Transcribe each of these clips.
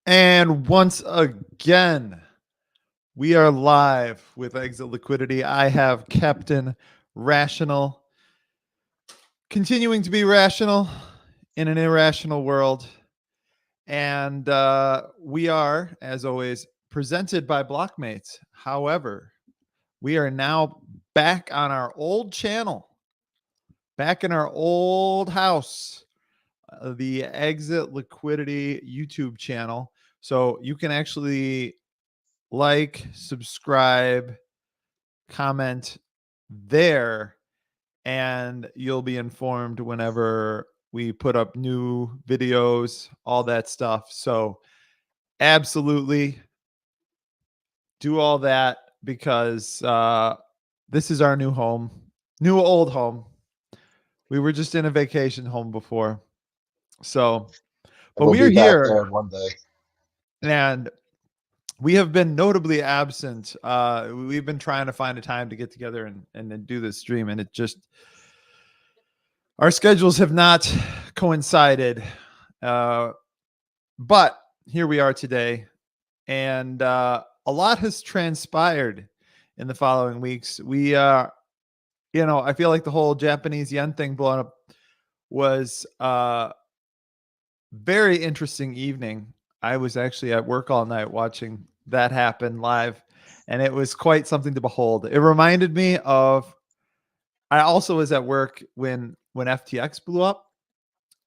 And once again, we are live with Exit Liquidity. I have Captain Rational, continuing to be rational in an irrational world. And we are, as always, presented by Blockmates. However, we are now back on our old channel, back in our old house, the Exit Liquidity YouTube channel. So you can actually like, subscribe, comment there, and you'll be informed whenever we put up new videos, all that stuff. So absolutely do all that because this is our new home, new old home. We were just in a vacation home before. So, And but we'll we are be back here there one day. and we have been notably absent. We've been trying to find a time to get together and do this stream, and it just our schedules have not coincided. But here we are today, and a lot has transpired in the following weeks. I feel like the whole Japanese yen thing blowing up was very interesting evening. I was actually at work all night watching that happen live, and it was quite something to behold. It reminded me of I also was at work when FTX blew up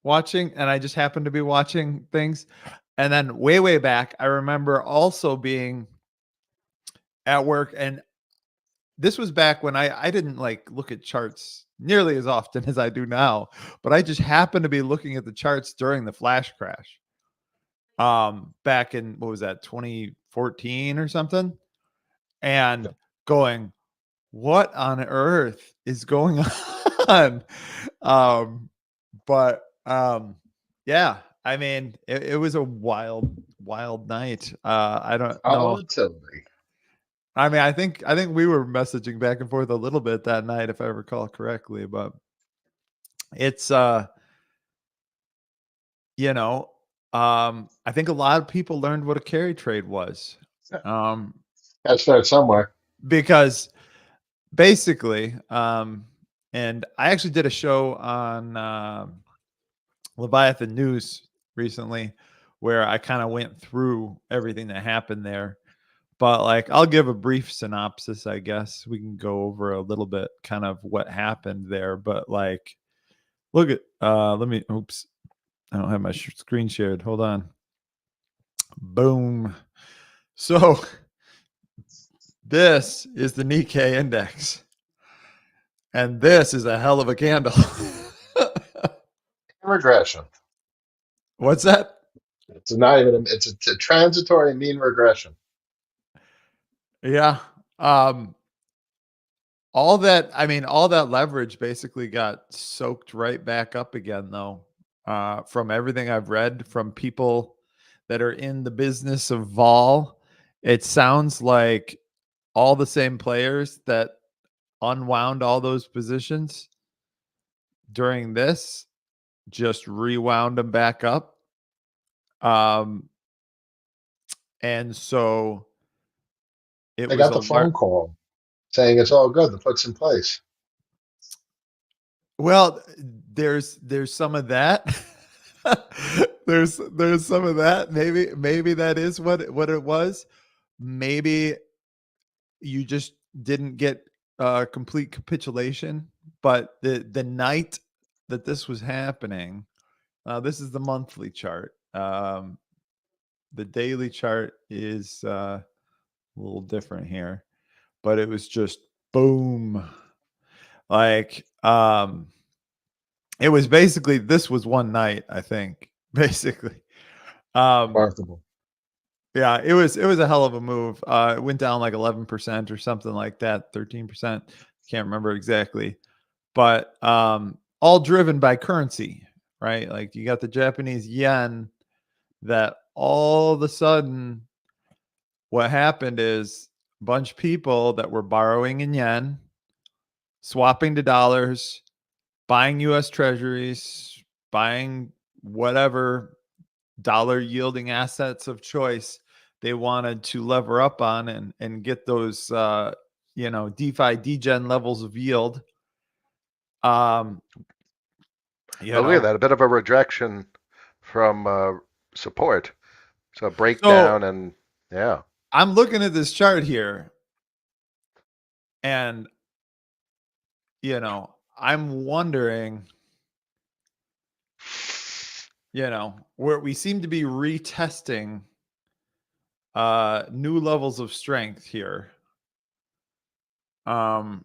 watching, and I just happened to be watching things. And then way back, I remember also being at work, and this was back when I didn't like look at charts nearly as often as I do now, but I just happened to be looking at the charts during the flash crash. Back in what was that, 2014 or something, and going, what on earth is going on? But yeah, I mean, it was a wild night. I don't know. Volatility. I mean, I think we were messaging back and forth a little bit that night, if I recall correctly. But it's you know, I think a lot of people learned what a carry trade was. Um, Got to start somewhere. because basically, and I actually did a show on Leviathan News recently where I kind of went through everything that happened there. But like, I'll give a brief synopsis, I guess. We can go over a little bit kind of what happened there. But like, look at, oops, I don't have my screen shared. Hold on. Boom. So this is the Nikkei index. And this is a hell of a candle. Regression. What's that? It's not even. It's a transitory mean regression. Yeah. Um, all that leverage basically got soaked right back up again, though. From everything I've read from people that are in the business of vol, it sounds like all the same players that unwound all those positions during this just rewound them back up. Um, and so it They was got a the phone call saying it's all good. The put's in place. well, there's some of that. there's some of that. Maybe that is what it was. Maybe you just didn't get complete capitulation. But the night that this was happening, this is the monthly chart. The daily chart is a little different here, but it was just boom. Like it was basically, this was one night, I think, basically. Remarkable. Yeah, it was a hell of a move. It went down like 11% or something like that, 13%. Can't remember exactly. But all driven by currency, right? Like you got the Japanese yen that all of a sudden what happened is a bunch of people that were borrowing in yen, swapping to dollars, buying US treasuries, buying whatever dollar yielding assets of choice they wanted to lever up on and get those DeFi degen levels of yield. Look at that, a bit of a rejection from support. So a breakdown, and yeah. I'm looking at this chart here, and I'm wondering, where we seem to be retesting new levels of strength here. Trends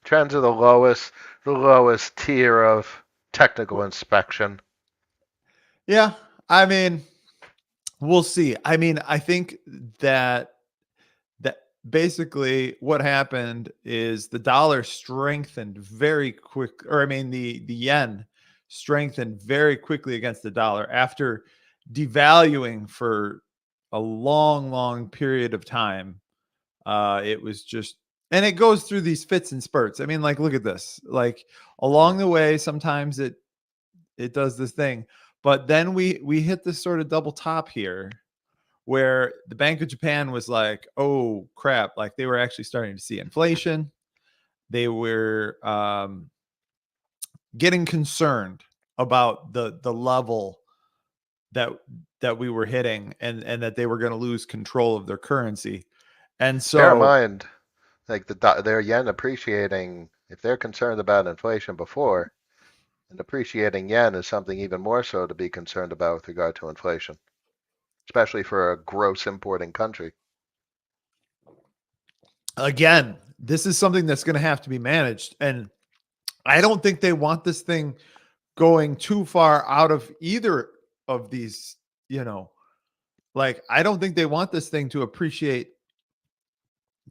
are the lowest tier of technical inspection. Yeah, I mean, we'll see. I mean, I think that basically what happened is the dollar strengthened very quick, or I mean the yen strengthened very quickly against the dollar after devaluing for a long period of time. It was just, and it goes through these fits and spurts. I mean, like, look at this. Like, along the way, sometimes it does this thing, but then we hit this sort of double top here, where the Bank of Japan was like, oh crap, like they were actually starting to see inflation. They were getting concerned about the level that we were hitting, and that they were going to lose control of their currency. And so bear in mind, like their yen appreciating, if they're concerned about inflation before, an appreciating yen is something even more so to be concerned about with regard to inflation, especially for a gross importing country. Again, this is something that's going to have to be managed, and I don't think they want this thing going too far out of either of these, like, I don't think they want this thing to appreciate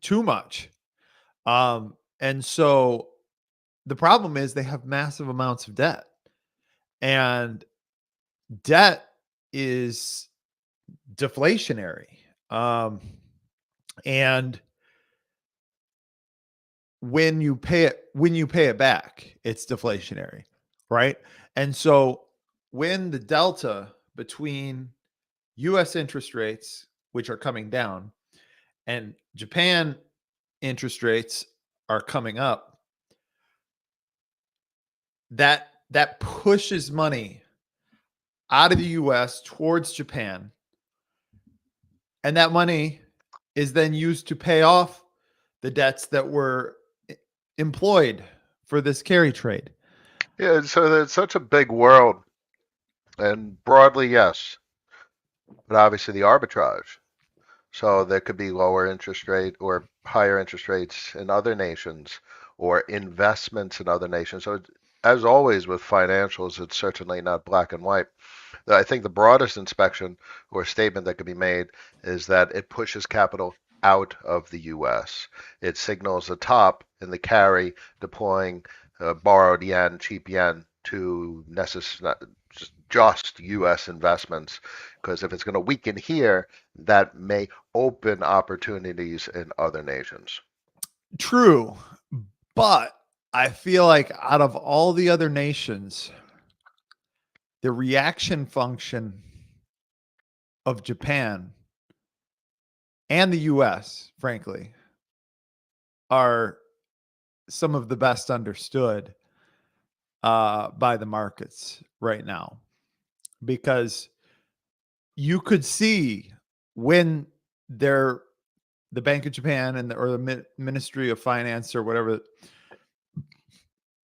too much. And so the problem is they have massive amounts of debt, and debt is deflationary. And when you pay it back, it's deflationary, right? And so when the delta between US interest rates, which are coming down, and Japan interest rates are coming up, that pushes money out of the US towards Japan, and that money is then used to pay off the debts that were employed for this carry trade. Yeah, so it's such a big world, and broadly, yes, but obviously the arbitrage. So there could be lower interest rate or higher interest rates in other nations, or investments in other nations. So as always with financials, it's certainly not black and white. I think the broadest inspection or statement that could be made is that it pushes capital out of the U.S. It signals the top in the carry deploying borrowed yen, cheap yen to just U.S. investments, because if it's going to weaken here, that may open opportunities in other nations. True, but I feel like out of all the other nations, the reaction function of Japan and the US, frankly, are some of the best understood by the markets right now, because you could see when the Bank of Japan or the Ministry of Finance or whatever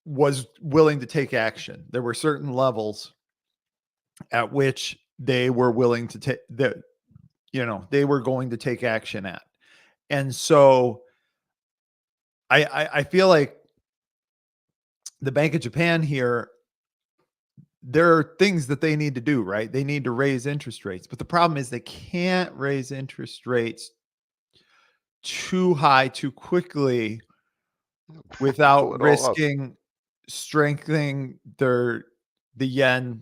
was willing to take action. There were certain levels at which they were willing to take they were going to take action at. And so I feel like the Bank of Japan here, there are things that they need to do, right? They need to raise interest rates, but the problem is they can't raise interest rates too high too quickly without risking strengthening the yen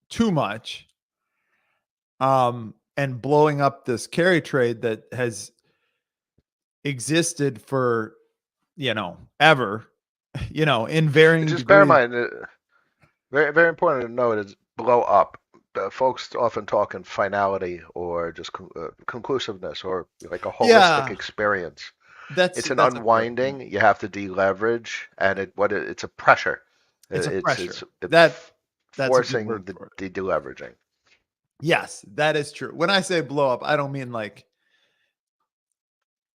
too much, and blowing up this carry trade that has existed for ever, in varying Just degrees. bear in mind, Very, very important to note is blow up. Folks often talk in finality or just conclusiveness or like a holistic Yeah, experience. It's an that's a fair point. unwinding. You have to deleverage, and it's a pressure. It's a It's pressure. That's a good forcing word for it. the deleveraging. Yes, that is true. When I say blow up, I don't mean like,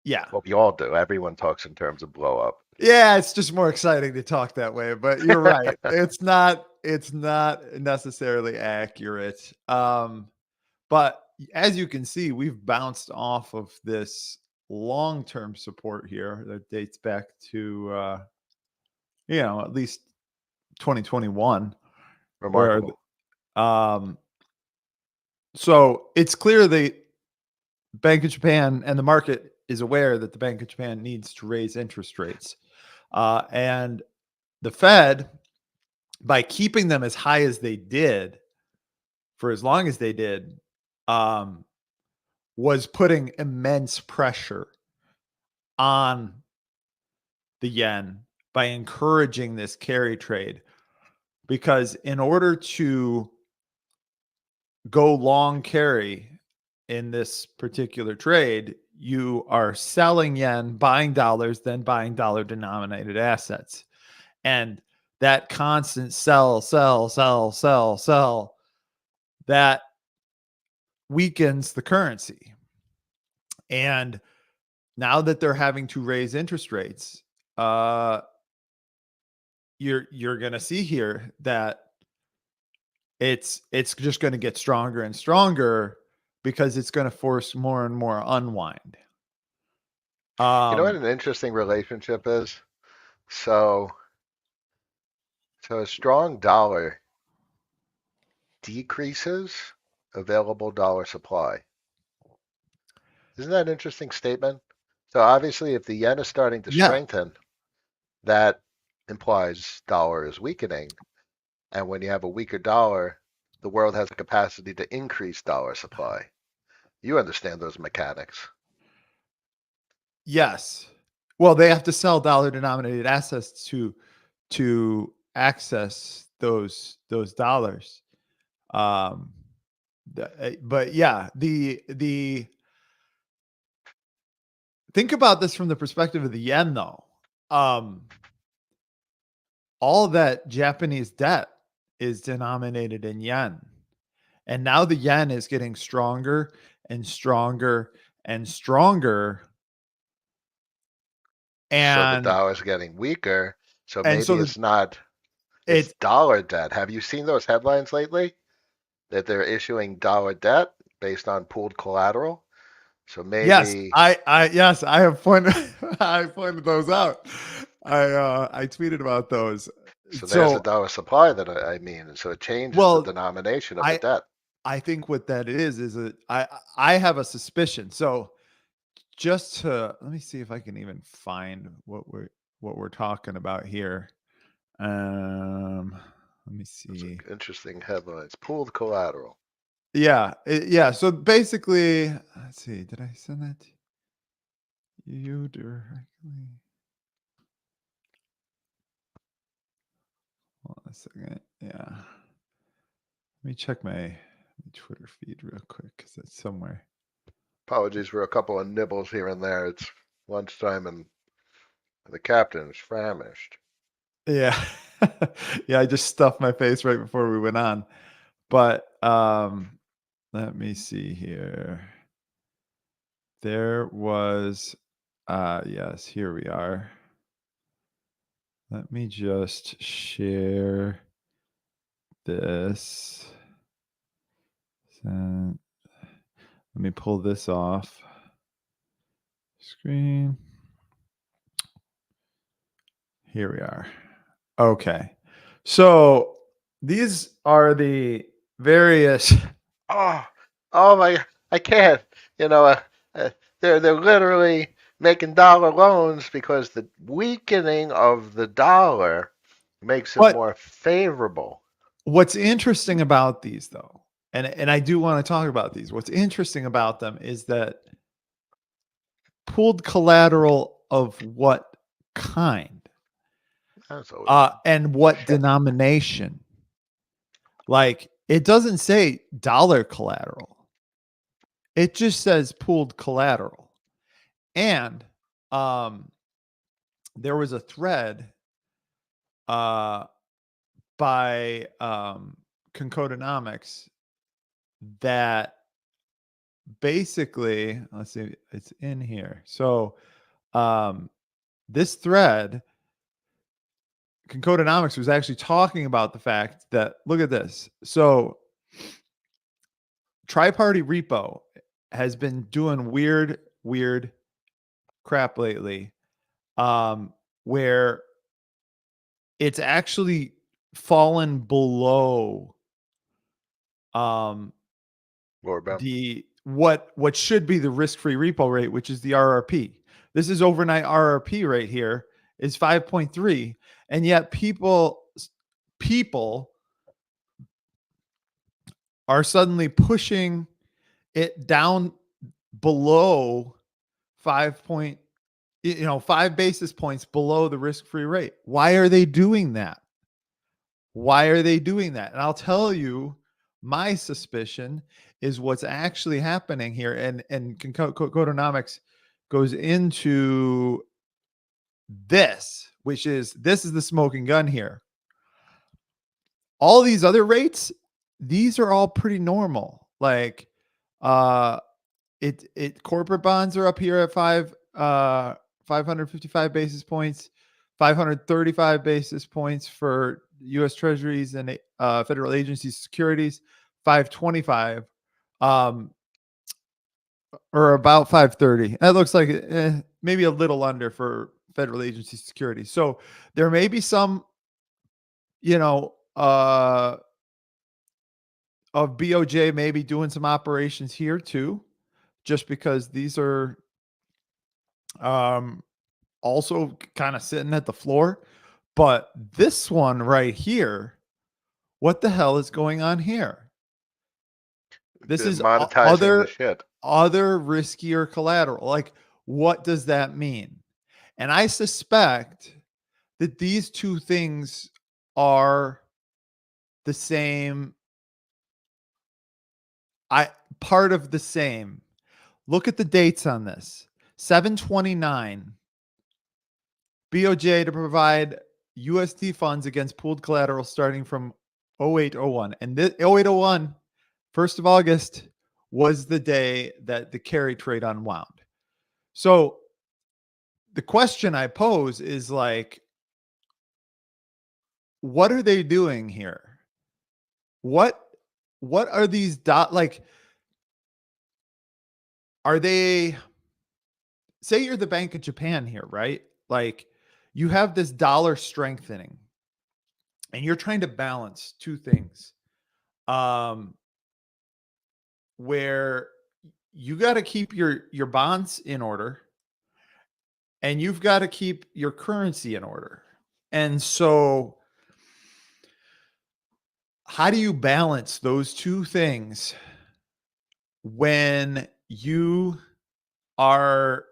yeah. Well, we all do. Everyone talks in terms of blow up. Yeah, it's just more exciting to talk that way, but you're right. It's not necessarily accurate. But as you can see, we've bounced off of this long-term support here that dates back to at least 2021 where Remarkable. um so it's clear the Bank of Japan and the market is aware that the Bank of Japan needs to raise interest rates. And the Fed, by keeping them as high as they did for as long as they did, um, was putting immense pressure on the yen by encouraging this carry trade. Because in order to go long carry in this particular trade, you are selling yen, buying dollars, then buying dollar denominated assets. And that constant sell, sell, sell, sell, sell, that weakens the currency. And now that they're having to raise interest rates, you're going to see here that it's just going to get stronger and stronger because it's going to force more and more unwind. You know what Um, an interesting relationship is? So, so a strong dollar decreases available dollar supply. Isn't that an interesting statement? So obviously, if the yen is starting to yeah, strengthen, that implies dollar is weakening. And when you have a weaker dollar, the world has the capacity to increase dollar supply. You understand those mechanics. yes. Well, they have to sell dollar denominated assets to access those dollars. Um, but yeah, the think about this from the perspective of the yen, though. Um, all that Japanese debt is denominated in yen. And now the yen is getting stronger and stronger and stronger. So the And dollar's getting weaker. So and maybe so the it's not, it's it dollar debt. Have you seen those headlines lately? That they're issuing dollar debt based on pooled collateral? So yes, maybe, I have pointed I pointed those out. I tweeted about those. so there's the So dollar supply that I mean. And so it changes the well, denomination of the I debt. I think what that is a I have a suspicion. So just to let me see if I can even find what we're talking about here. Let me It's an see. interesting headlines. Pooled collateral. Yeah, yeah. So basically, let's see. Did I send that to you directly? Hold on a second. Yeah. Let me check my Twitter feed real quick because it's somewhere. Apologies for a couple of nibbles here and there. It's lunchtime and the captain is famished. Yeah. Yeah, I just stuffed my face right before we went on. But let me see here. There was yes, here we are. Let me just share this. Let me pull this off screen. Here we are. Okay. So these are the various. Oh, oh my! I can't. You know, they're literally making dollar loans because the weakening of the dollar makes it But more favorable. what's interesting about these, though, and I do want to talk about these. What's interesting about them is that pooled collateral of what kind That's always and what shit. denomination. Like, it doesn't say dollar collateral. It just says pooled collateral. And there was a thread by Concodonomics that basically, let's see, it's in here. So this thread, Concodonomics was actually talking about the fact that, look at this. So tri-party repo has been doing weird crap lately, where it's actually fallen below Lower bound. the what should be the risk-free repo rate, which is the RRP. This is overnight RRP right here is 5.3, and yet people are suddenly pushing it down below 5 basis points below the risk-free rate. Why are they doing that? Why are they doing that? And I'll tell you, my suspicion is what's actually happening here. And Codonomics goes into this, which is this is the smoking gun here. All these other rates, these are all pretty normal. Like corporate bonds are up here at 555 basis points, 535 basis points for U.S. Treasuries and federal agency securities, 525, or about 530. That looks like maybe a little under for federal agency securities. So there may be some, of BOJ maybe doing some operations here too, just because these are also kind of sitting at the floor. But this one right here, what the hell is going on here? This is monetizing the shit. Other riskier collateral. Like, what does that mean? And I suspect that these two things are the same. Part of the same. Look at the dates on this. 7/29. BOJ to provide USD funds against pooled collateral starting from 0801. And this 0801, 1st of August, was the day that the carry trade unwound. So the question I pose is like, what are they doing here? What are these like, are they, say you're the Bank of Japan here, right? Like, you have this dollar strengthening and you're trying to balance two things, where you got to keep your bonds in order and you've got to keep your currency in order. And so how do you balance those two things when you are,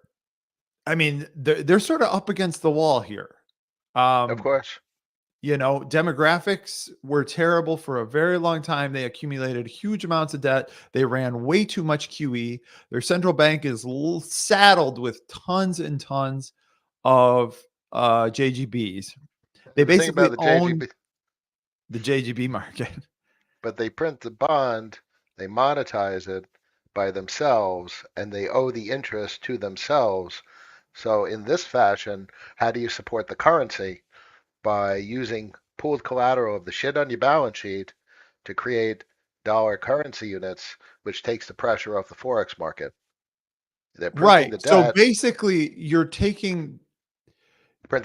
I mean, they're sort of up against the wall here. Of course. Demographics were terrible for a very long time. They accumulated huge amounts of debt. They ran way too much QE. Their central bank is saddled with tons and tons of JGBs. They basically own the JGB market. But they print the bond, they monetize it by themselves, and they owe the interest to themselves. So in this fashion, how do you support the currency? By using pooled collateral of the shit on your balance sheet to create dollar currency units, which takes the pressure off the Forex market. They're printing the debt. So basically, you're printing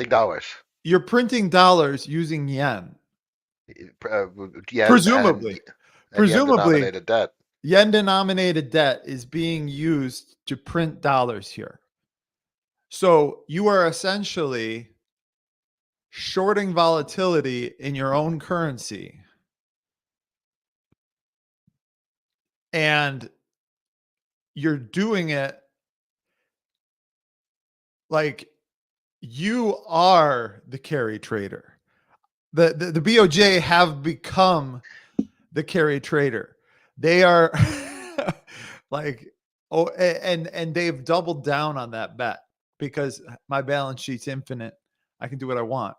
dollars. You're printing dollars using yen. Yen presumably, yen-denominated debt. Yen-denominated debt is being used to print dollars here. So you are essentially shorting volatility in your own currency. And you're doing it like you are the carry trader. The BOJ have become the carry trader. They are like, oh, and they've doubled down on that bet because my balance sheet's infinite. I can do what I want.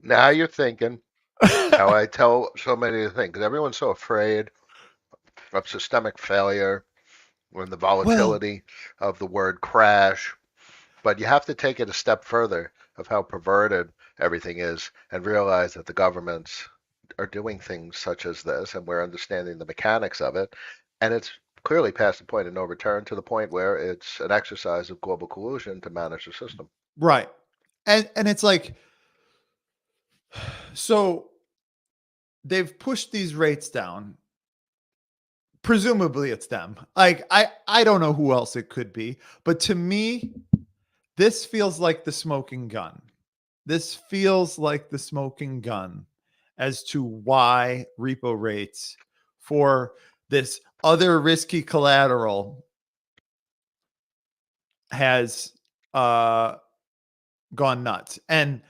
Now you're thinking how I tell so many to think, because everyone's so afraid of systemic failure and the Well, volatility of the word crash. But you have to take it a step further of how perverted everything is and realize that the governments are doing things such as this, and we're understanding the mechanics of it. And it's clearly past the point of no return to the point where it's an exercise of global collusion to manage the system. right. And it's like, so they've pushed these rates down. Presumably it's them. Like I don't know who else it could be, but to me, this feels like the smoking gun. This feels like the smoking gun as to why repo rates for this other risky collateral has gone nuts. And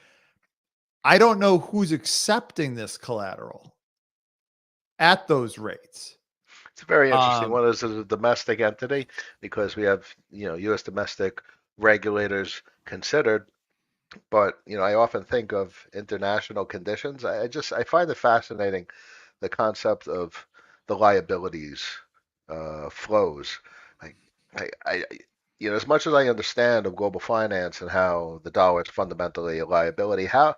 I don't know who's accepting this collateral at those rates. It's a very interesting Um, one. Is a domestic entity because we have, U.S. domestic regulators considered. But, I often think of international conditions. I find it fascinating the concept of the liabilities flows. Like, as much as I understand of global finance and how the dollar is fundamentally a liability, how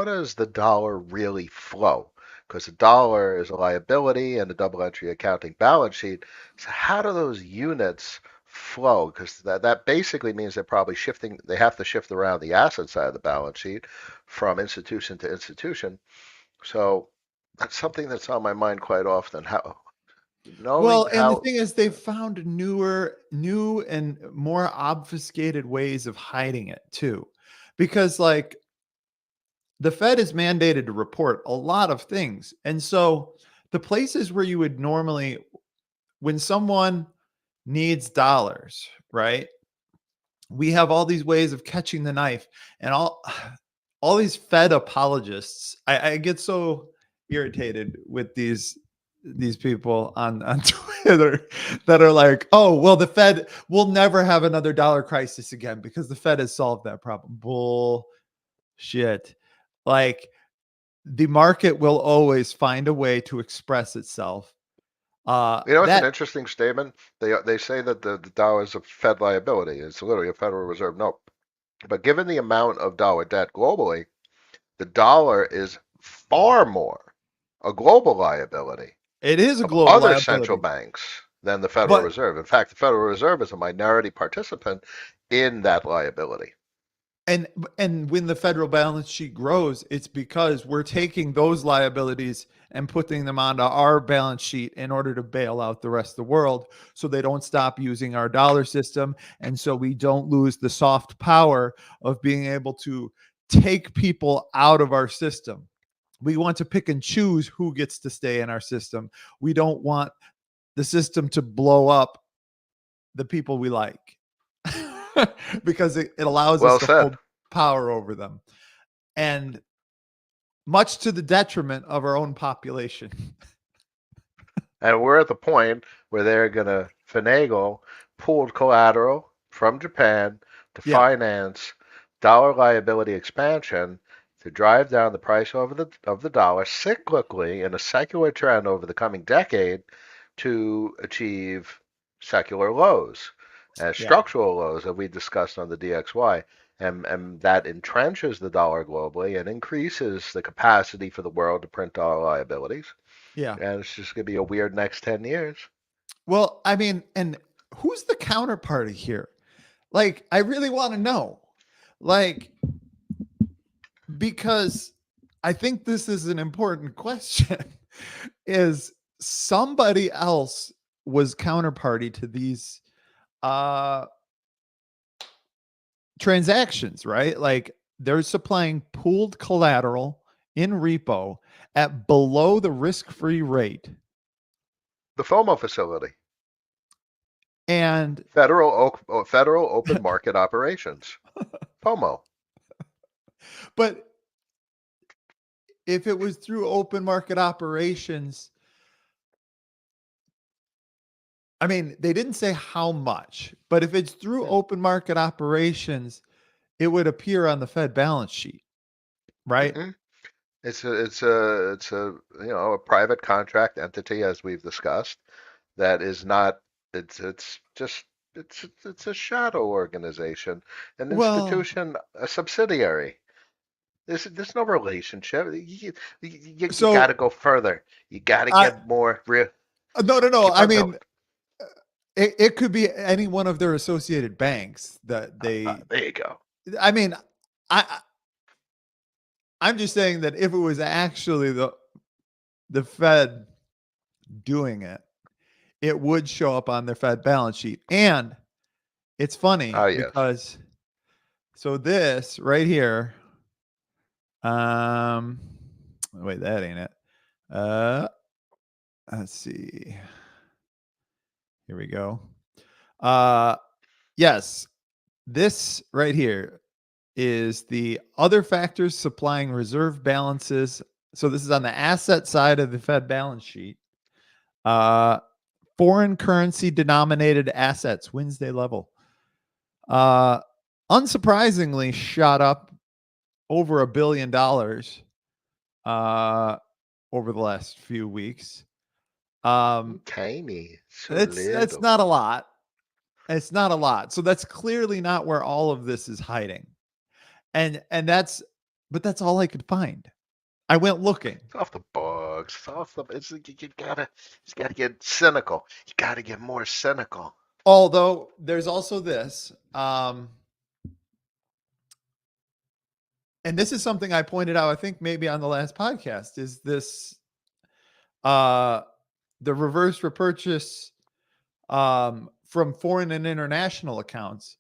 does the dollar really flow? Because the dollar is a liability and a double entry accounting balance sheet. So how do those units flow? Because that basically means they're probably shifting. They have to shift around the asset side of the balance sheet from institution to institution. So that's something that's on my mind quite often. How knowing well, and the how thing is, they've found new and more obfuscated ways of hiding it too. Because like the Fed is mandated to report a lot of things. And so the places where you would normally, when someone needs dollars, right? We have all these ways of catching the knife and all these Fed apologists. I get so irritated with these people on Twitter that are like, oh, well, the Fed will never have another dollar crisis again because the Fed has solved that problem. Bullshit. Like the market will always find a way to express itself. it's an That interesting statement. They say that the dollar is a Fed liability. It's literally a Federal Reserve note. But given the amount of dollar debt globally, the dollar is far more a global liability it is a of global other central liability, banks than the Federal but Reserve. In fact, the Federal Reserve is a minority participant in that liability. and and when the federal balance sheet grows, it's because we're taking those liabilities and putting them onto our balance sheet in order to bail out the rest of the world so they don't stop using our dollar system, and so we don't lose the soft power of being able to take people out of our system. We want to pick and choose who gets to stay in our system. We don't want the system to blow up the people we like because it allows us Well to said. hold power over them. And much to the detriment of our own population. And we're at the point where they're going to finagle pooled collateral from Japan to Yeah. finance dollar liability expansion to drive down the price of the dollar cyclically in a secular trend over the coming decade to achieve secular lows and Yeah. structural lows that we discussed on the DXY. And that entrenches the dollar globally and increases the capacity for the world to print dollar liabilities. Yeah. And it's just going to be a weird next 10 years. Well, I mean, and who's the counterparty here? Like, I really want to know. Like, because I think this is an important question. Is somebody else was counterparty to these uh transactions, right? Like they're supplying pooled collateral in repo at below the risk-free rate. The FOMO facility, And Federal Open Market Operations, FOMO. but if it was through open market operations, I mean, they didn't say how much, but if it's through open market operations, it would appear on the Fed balance sheet, right? Mhm. It's a a private contract entity, as we've discussed, that is not. It's just it's a shadow organization, an Well, institution, a subsidiary. There's no relationship. You got to so go further. You got to I get more real. no, no, no. Keep I on going. mean, it could be any one of their associated banks that they. There you go. I mean, I I'm just saying that if it was actually the Fed doing it, it would show up on their Fed balance sheet. And it's funny Oh yes. because so this right here, um, wait, that ain't it. Uh, let's see. Here we go. Uh, yes, this right here is the other factors supplying reserve balances. So this is on the asset side of the Fed balance sheet. Uh, foreign currency denominated assets, Wednesday level. Uh, unsurprisingly, shot up over $1 billion over the last few weeks. Tiny. So It's little. not a lot. It's not a lot. So that's clearly not where all of this is hiding. And that's but that's all I could find. I went looking. It's off the books. It's off the. You gotta get cynical. You gotta get more cynical. Although there's also this, and this is something I pointed out, I think maybe on the last podcast, is this uh the reverse repurchase from foreign and international accounts.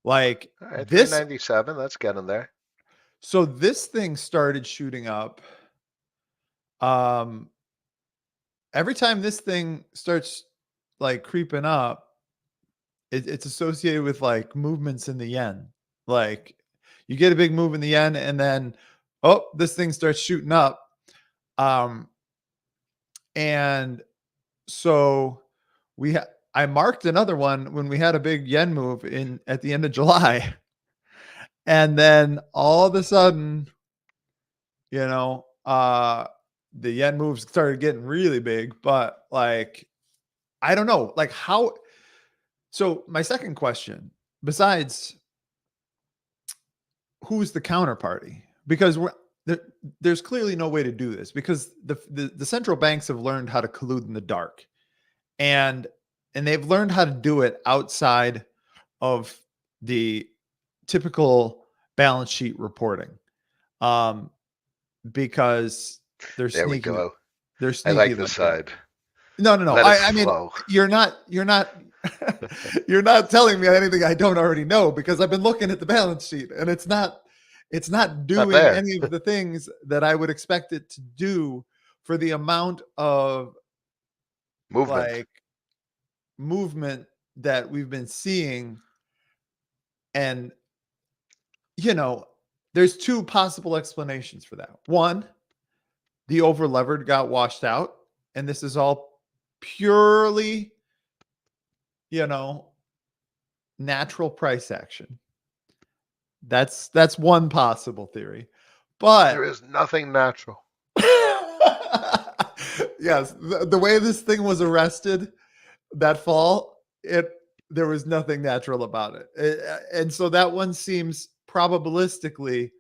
Like All right, this, 397. Let's get in there. so this thing started shooting up. Um every time this thing starts like creeping up, it's associated with like movements in the yen. Like you get a big move in the yen, and then oh, this thing starts shooting up. Um, and so I marked another one when we had a big yen move in at the end of July, and then all of a sudden, you know, the yen moves started getting really big. But like, I don't know, like how. So my second question, besides who's the counterparty, because there's clearly no way to do this because the central banks have learned how to collude in the dark, and they've learned how to do it outside of the typical balance sheet reporting, um because they're There we sneaky go. they're I sneaky like this like that. side. No, Let it I mean, flow. you're not you're not telling me anything I don't already know, because I've been looking at the balance sheet and it's not Not doing there. any of the things that I would expect it to do for the amount of Movement. like movement that we've been seeing. And there's two possible explanations for that. One, the over levered got washed out, and this is all purely, you know, natural price action. That's one possible theory. There But is nothing natural. yes, the way this thing was arrested that fall, there was nothing natural about it. And so that one seems probabilistically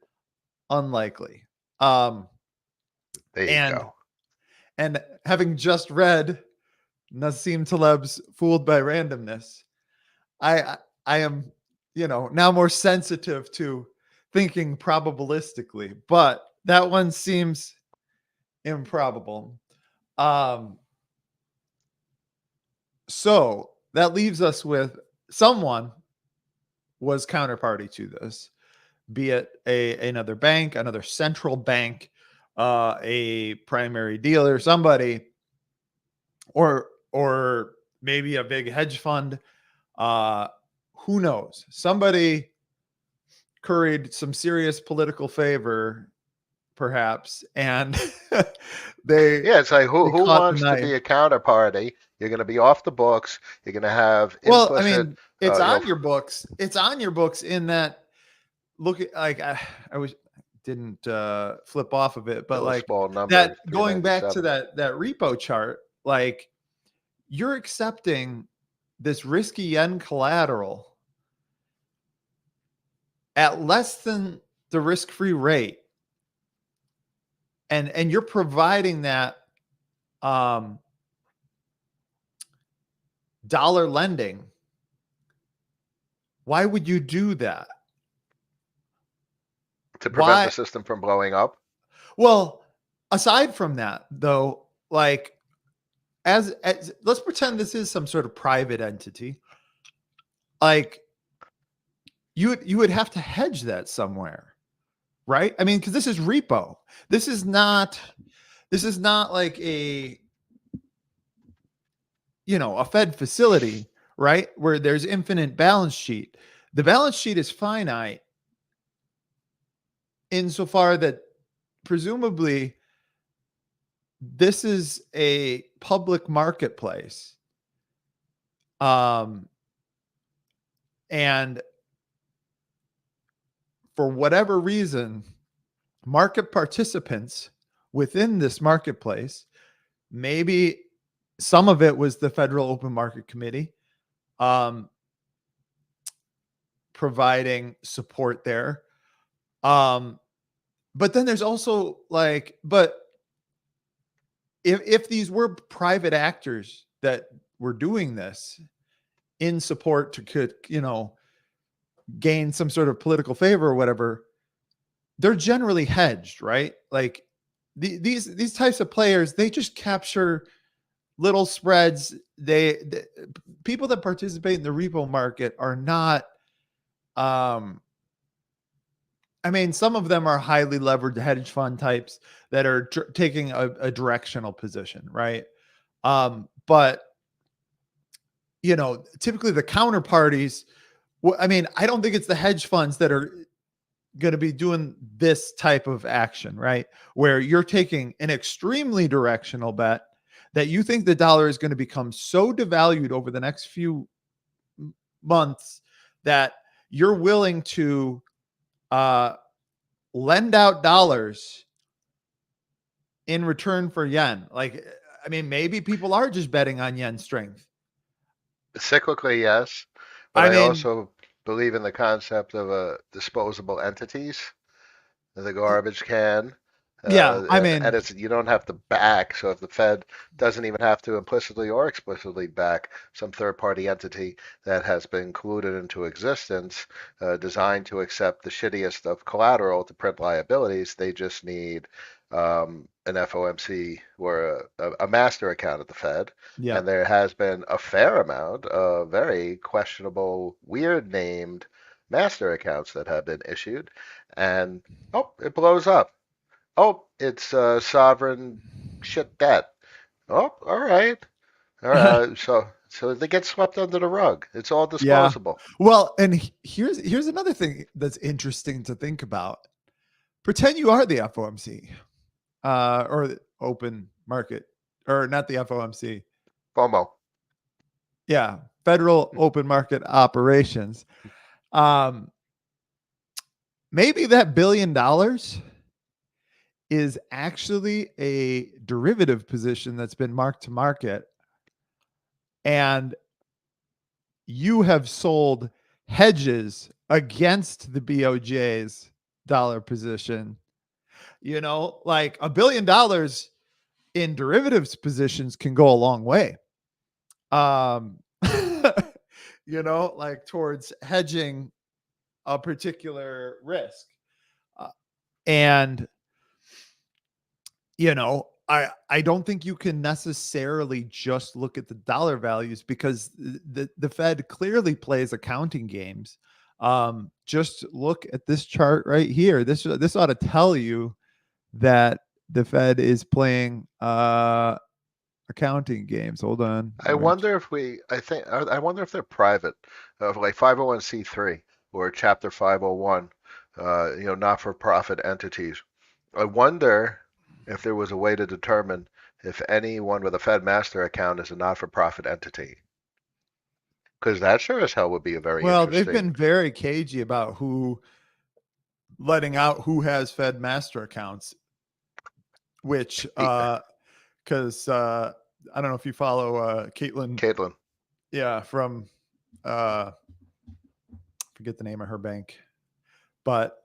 unlikely. Um There you and go. and having just read Nassim Taleb's Fooled by Randomness, I am, now more sensitive to thinking probabilistically, but that one seems improbable. Um, so that leaves us with someone was counterparty to this, be it another bank, another central bank, a primary dealer, somebody, or maybe a big hedge fund. Uh, who knows? Somebody curried some serious political favor perhaps, and they Yeah, it's like they who caught the wants to knife. be a counterparty? You're going to be off the books. You're going to have Well, I implicit, mean, it's you know, on your books. It's on your books in that look at like I was didn't flip off of it, but really like small number, that going back to 397. that repo chart, like you're accepting this risky yen collateral at less than the risk-free rate, and you're providing that um dollar lending. Why would you do that? To prevent the Why? system from blowing up. Well, aside from that, though, like as let's pretend this is some sort of private entity, like you would have to hedge that somewhere, right? I mean, because this is repo. This is not like a a Fed facility, right? Where there's infinite balance sheet. The balance sheet is finite insofar that presumably this is a public marketplace. And for whatever reason, market participants within this marketplace, maybe some of it was the Federal Open Market Committee, providing support there. But then there's also like, but if these were private actors that were doing this in support to could gain some sort of political favor or whatever, they're generally hedged, right? Like these types of players, they just capture little spreads. The people that participate in the repo market are not. I mean, some of them are highly levered hedge fund types that are taking a directional position, right? But typically the counterparties. I mean, I don't think it's the hedge funds that are going to be doing this type of action, right? Where you're taking an extremely directional bet that you think the dollar is going to become so devalued over the next few months that you're willing to lend out dollars in return for yen. Like, I mean, maybe people are just betting on yen strength. Cyclically, yes, but I I mean, also believe in the concept of disposable entities, the garbage can. yeah, I And mean, it's you don't have to back. So if the Fed doesn't even have to implicitly or explicitly back some third-party entity that has been included into existence, designed to accept the shittiest of collateral to print liabilities, they just need an FOMC or a master account at the Fed. yeah. And there has been a fair amount of very questionable, weird named master accounts that have been issued. And oh, it blows up. Oh, it's sovereign shit debt. Oh, all right. All right. So they get swept under the rug. It's all Yeah. disposable. Well, and here's another thing that's interesting to think about. Pretend you are the FOMC, or the open market, or not the FOMC. FOMO. Yeah, Federal Open Market Operations. Um, Maybe that $1 billion is actually a derivative position that's been marked to market, and you have sold hedges against the BOJ's dollar position. Like $1 billion in derivatives positions can go a long way. Um, like towards hedging a particular risk. And I don't think you can necessarily just look at the dollar values because the Fed clearly plays accounting games. Just look at this chart right here. This ought to tell you that the Fed is playing accounting games. Hold on. I wonder if I wonder if they're private, like 501c3 or Chapter 501, not for profit entities. I wonder if there was a way to determine if anyone with a Fed master account is a not-for-profit entity. Because that sure as hell would be a very Well, they've interesting. been very cagey about letting out who has Fed master accounts, which because I don't know if you follow Caitlin, Caitlin. yeah, from forget the name of her bank, but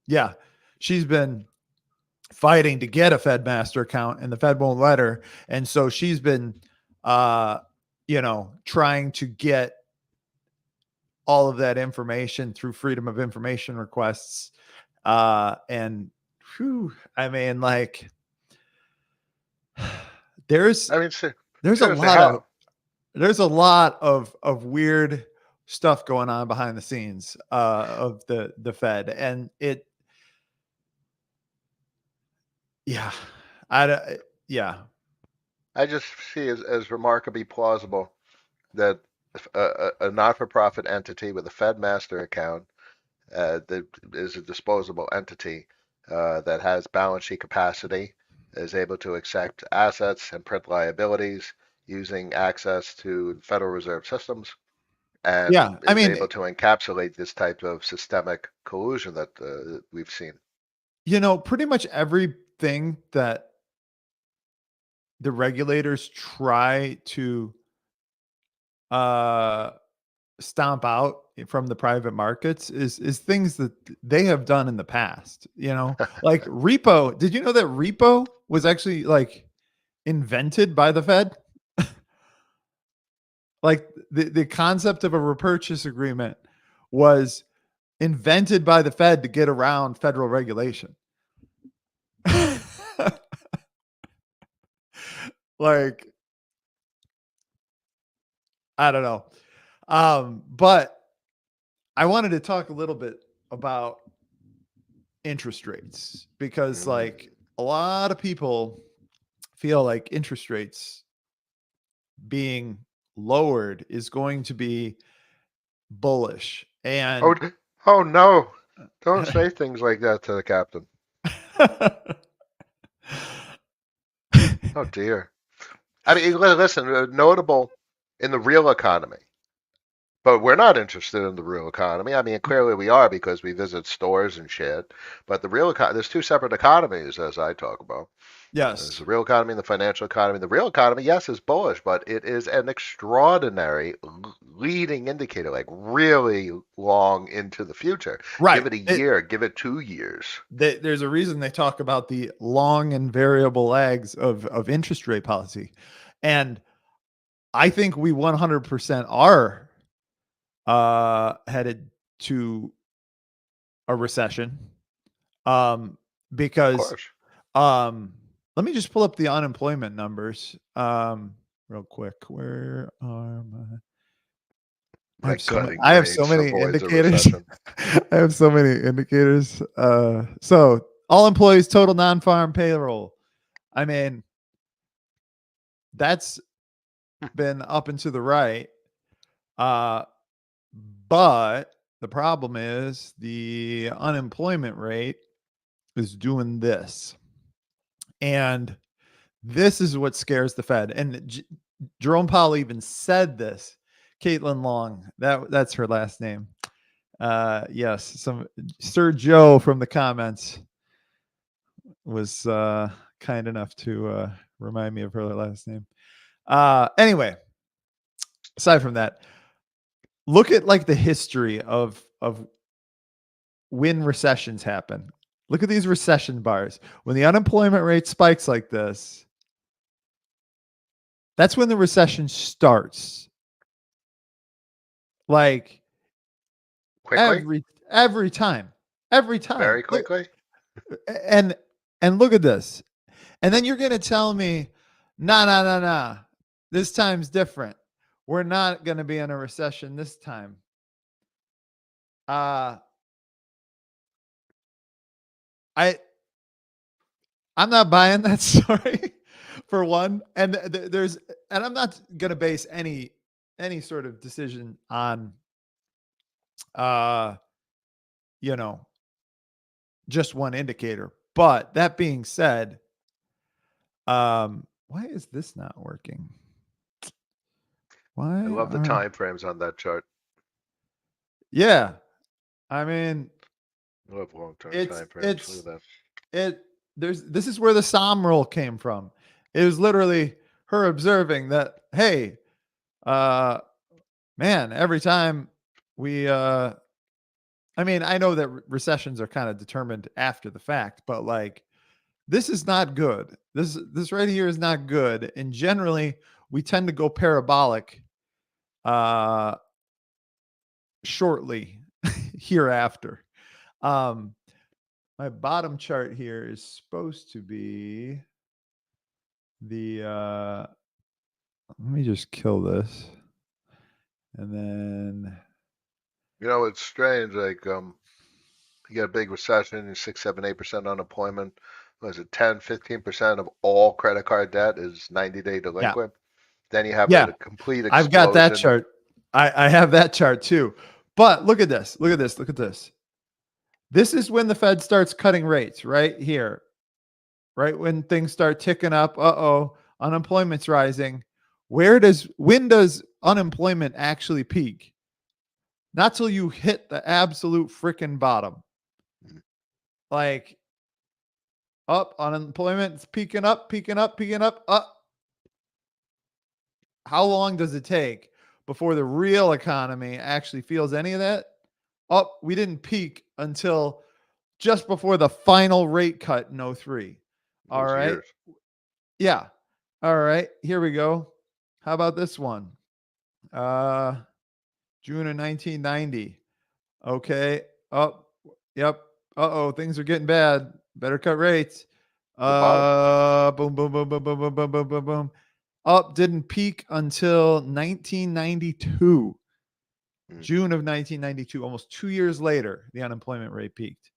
yeah, she's been fighting to get a Fed master account, and the Fed won't let her, and so she's been trying to get all of that information through freedom of information requests. And whew, I mean, like, there's I mean, there's a seriously, lot of how? there's a lot of weird stuff going on behind the scenes of the Fed, and it, yeah, yeah, I just see as remarkably plausible that a not-for-profit entity with a Fed master account that is a disposable entity that has balance sheet capacity, is able to accept assets and print liabilities using access to Federal Reserve systems, yeah. and I is mean, able to encapsulate this type of systemic collusion that we've seen. pretty much everything that the regulators try to uh stomp out from the private markets is things that they have done in the past, like repo. Did you know that repo was actually like invented by the Fed? Like the concept of a repurchase agreement was invented by the Fed to get around federal regulation. Like, I don't know. But I wanted to talk a little bit about interest rates because, Mm. like, a lot of people feel like interest rates being lowered is going to be bullish. Oh, And oh no! Don't say things like that to the captain. Oh dear. I mean, listen, notable in the real economy. But we're not interested in the real economy. I mean, clearly we are because we visit stores and shit. But the real economy, there's two separate economies, as I talk about. There's Yes. the real economy and the financial economy. The real economy, yes, is bullish, but it is an extraordinary leading indicator, like really long into the future. Give Right. it a year, give it 2 years. There's a reason they talk about the long and variable lags of interest rate policy. And I think we 100% are headed to a recession. Of Because course. let me just pull up the unemployment numbers real quick. Where are my My gut I have so ingrains many avoids a indicators. recession. I have so many indicators. So all employees total non-farm payroll. I mean, that's been up and to the right. Uh, but the problem is the unemployment rate is doing this. And this is what scares the Fed. And Jerome Powell even said this. Caitlin Long, that's her last name. Yes, some Sir Joe from the comments was kind enough to remind me of her last name. Anyway, aside from that, look at like the history of when recessions happen. Look at these recession bars. When the unemployment rate spikes like this, that's when the recession starts. Like Quickly, every time, every time. very quickly. And and look at this. And then you're gonna tell me, nah, nah, nah, nah. This time's different. We're not gonna be in a recession this time. Uh I I'm not buying that story for one. And and I'm not gonna base any sort of decision on uh you know just one indicator. But that being said, why is this not working? Why? I love the time frames on that chart. Yeah, I mean, I love long-term it's time frames. Look at that. this is where the Somme rule came from. It was literally her observing that, hey, man, every time we I mean, I know that recessions are kind of determined after the fact, but like this is not good. This right here is not good. And generally, we tend to go parabolic uh shortly hereafter. Um my bottom chart here is supposed to be the let me just kill this. And then You know, it's strange. Like, you get a big recession, 6, 7, 8% unemployment. What is it, 10, 15% of all credit card debt is 90-day yeah. delinquent. Then you have Yeah. a complete I've got that explosion. chart. I have that chart too. But look at this. Look at this. Look at this. This is when the Fed starts cutting rates right here. Right when things start ticking up. Uh-oh, unemployment's rising. When does unemployment actually peak? Not till you hit the absolute freaking bottom. Like up, unemployment is peaking up, peaking up, peaking up. How long does it take before the real economy actually feels any of that? We didn't peak until just before the final rate cut in 03. All Those right. years. Yeah. All right. Here we go. How about this one? June of 1990. Okay. Oh, yep. Uh-oh, things are getting bad. Better cut rates. The bottom. Boom, boom, boom, boom, boom, boom, boom, boom, boom, boom. Up didn't peak until 1992. June of 1992, almost 2 years later, the unemployment rate peaked.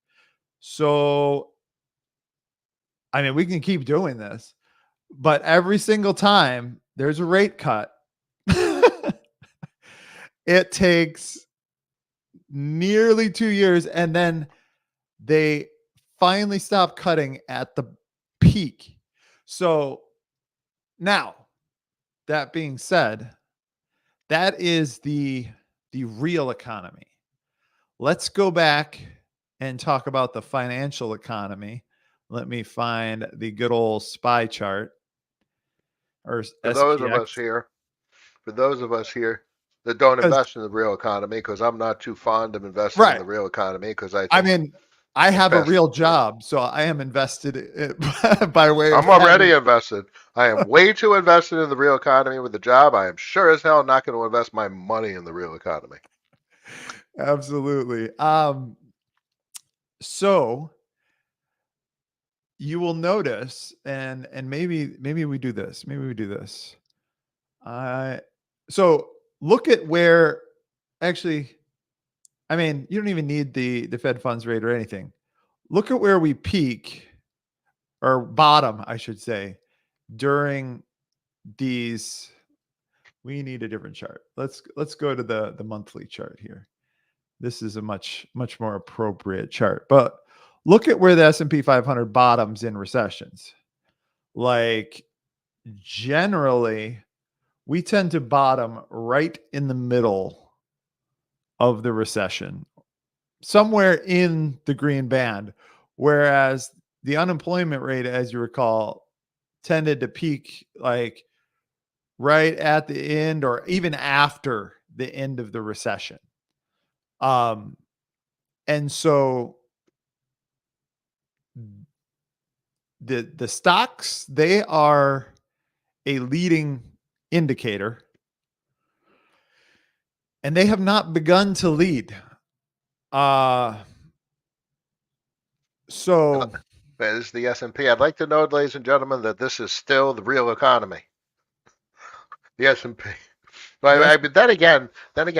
So, I mean, we can keep doing this, but every single time there's a rate cut, it takes nearly 2 years, and then they finally stop cutting at the peak. So now, that being said, that is the real economy. Let's go back and talk about the financial economy. Let me find the good old SPY chart or For those of SPX. us here, for those of us here that don't Because invest in the real economy, because I'm not too fond of investing in right, the real economy, because I I think mean, I the have a best. real job, so I am invested by way of I'm already having. invested. I am way too invested in the real economy with the job. I am sure as hell not going to invest my money in the real economy. Absolutely. So you will notice, and maybe we do this. Maybe we do this. So look at where actually, I mean, you don't even need the Fed funds rate or anything. Look at where we peak or bottom, I should say, during these. We need a different chart. Let's go to the monthly chart here. This is a much more appropriate chart. But look at where the S&P 500 bottoms in recessions. Like generally, we tend to bottom right in the middle of the recession, somewhere in the green band, whereas the unemployment rate, as you recall, tended to peak like right at the end or even after the end of the recession. And so the stocks, they are a leading indicator, and they have not begun to lead. So This is the S&P. I'd like to know, ladies and gentlemen, that this is still the real economy. The S&P. yes, But then again,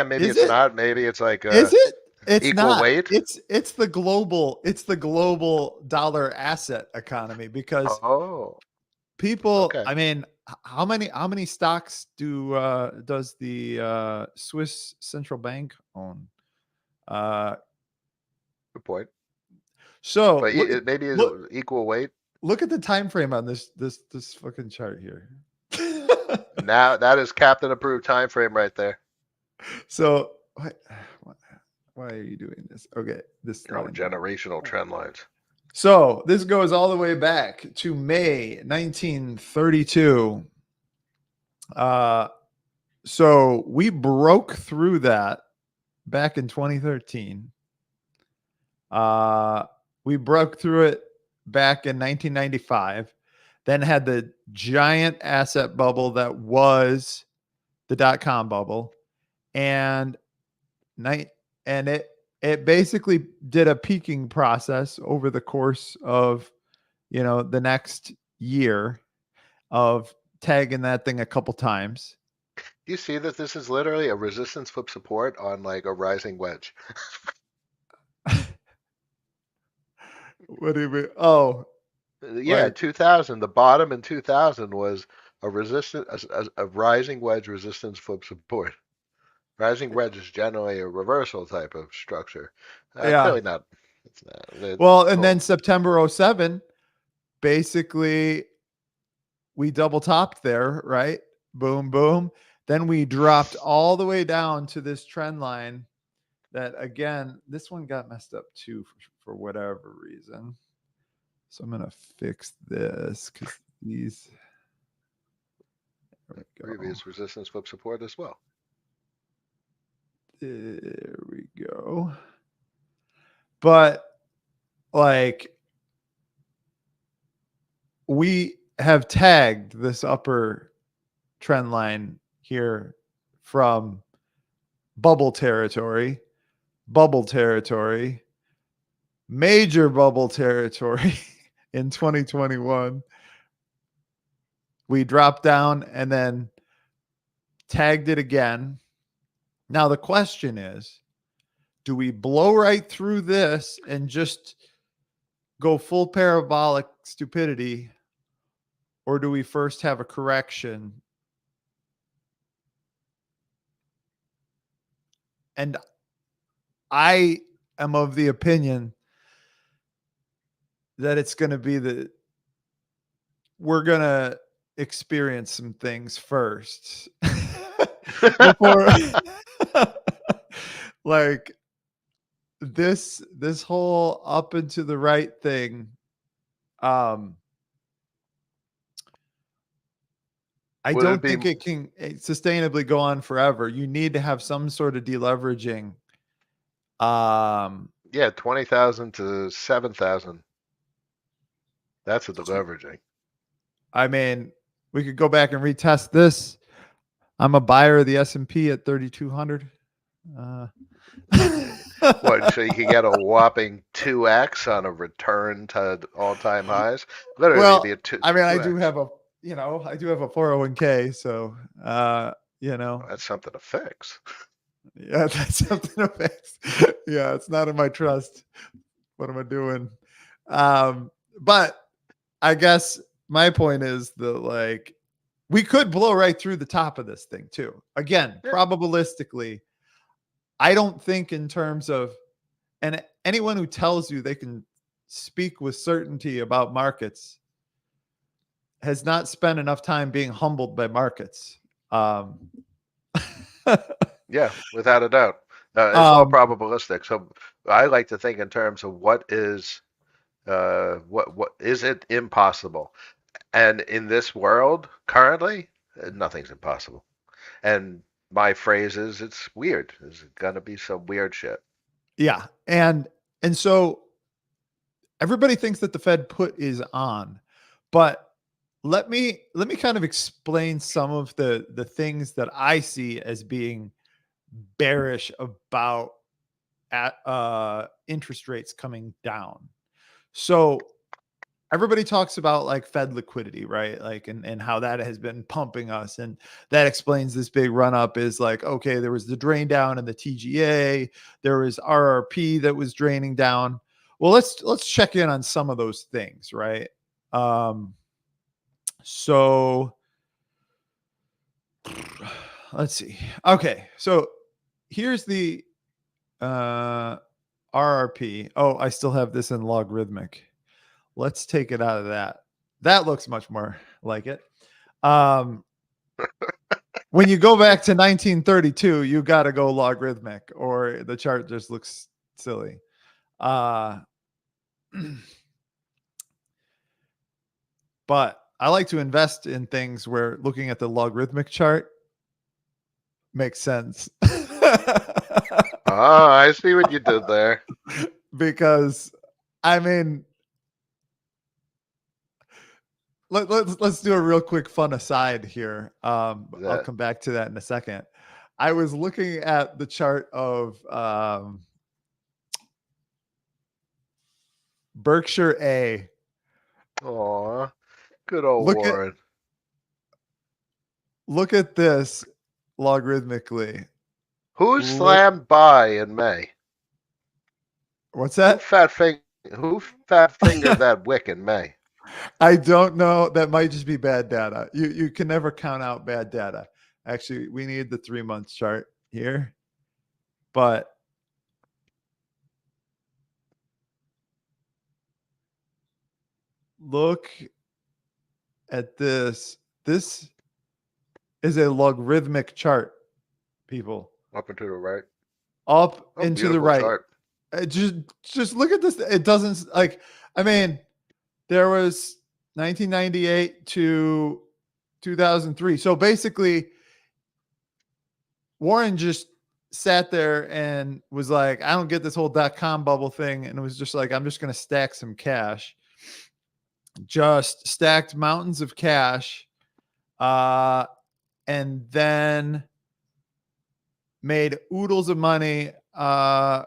maybe is it's it? not. Maybe it's like Is it? It's equal not. weight. It's the global dollar asset economy because Oh, people, okay. I mean, how many stocks does the Swiss central bank own? Uh Good point. So But maybe it's look, equal weight. look at the time frame on this fucking chart here. Now that is Captain approved time frame right there. So why are you doing this? Okay, this Oh, line. generational trend lines. So this goes all the way back to May 1932. So we broke through that back in 2013. We broke through it back in 1995, then had the giant asset bubble that was the dot-com bubble, and it basically did a peaking process over the course of the next year of tagging that thing a couple times. Do you see that this is literally a resistance flip support on like a rising wedge? What do you mean? Oh, Yeah, like 2000. The bottom in 2000 was a resistance, a rising wedge resistance flip support. Rising wedge is generally a reversal type of structure. yeah. Clearly not. It's not. Well, and then September 07, basically we double topped there, right? Boom, boom. Then we dropped all the way down to this trend line that, again, this one got messed up too for whatever reason. So I'm going to fix this because these. Previous resistance flip support as well. There we go. But like we have tagged this upper trend line here from bubble territory, major bubble territory in 2021. We dropped down and then tagged it again. Now the question is, do we blow right through this and just go full parabolic stupidity, or do we first have a correction? And I am of the opinion that it's going to be we're going to experience some things first before like this whole up and to the right thing. I don't think it can sustainably go on forever. You need to have some sort of deleveraging. Yeah, 20,000 to 7,000. That's a deleveraging. I mean, we could go back and retest this. I'm a buyer of the S&P at 3,200. What? So you can get a whopping 2x on a return to all-time highs. Literally, well, be a two. I mean, 2x. I do have a 401k, so That's something to fix. Yeah, that's something to fix. Yeah, it's not in my trust. What am I doing? But I guess my point is that we could blow right through the top of this thing too. Again, probabilistically, I don't think in terms of, and anyone who tells you they can speak with certainty about markets has not spent enough time being humbled by markets. Yeah, without a doubt. It's all probabilistic. So I like to think in terms of what is it impossible? And in this world currently, nothing's impossible. And my phrase is, it's weird. There's gonna be some weird shit. Yeah, and so everybody thinks that the Fed put is on, but let me kind of explain some of the things that I see as being bearish about interest rates coming down. So everybody talks about like Fed liquidity, right? Like, and how that has been pumping us. And that explains this big run up is like, okay, there was the drain down in the TGA. There was RRP that was draining down. Well, let's check in on some of those things, right? So let's see. Okay. So here's the RRP RRP. Oh, I still have this in logarithmic. Let's take it out of that. That looks much more like it. When you go back to 1932, you got to go logarithmic or the chart just looks silly. But I like to invest in things where looking at the logarithmic chart makes sense. Oh, I see what you did there. Because, I mean, let's do a real quick fun aside here. I'll That come back to that in a second. I was looking at the chart of Berkshire A. Aw, good old Look at Warren. look at this logarithmically. Who Look, slammed by in May? what's Who that? fat fingered that wick in May? I don't know. That might just be bad data. You can never count out bad data. Actually, we need the 3-month chart here. But look at this. This is a logarithmic chart, people. Up and to the right. Up Oh, and to the beautiful right. chart. Just look at this. It doesn't like, I mean, there was 1998 to 2003. So basically, Warren just sat there and was like, I don't get this whole .com bubble thing. And it was just like, I'm just going to stack some cash. Just stacked mountains of cash. And then made oodles of money. And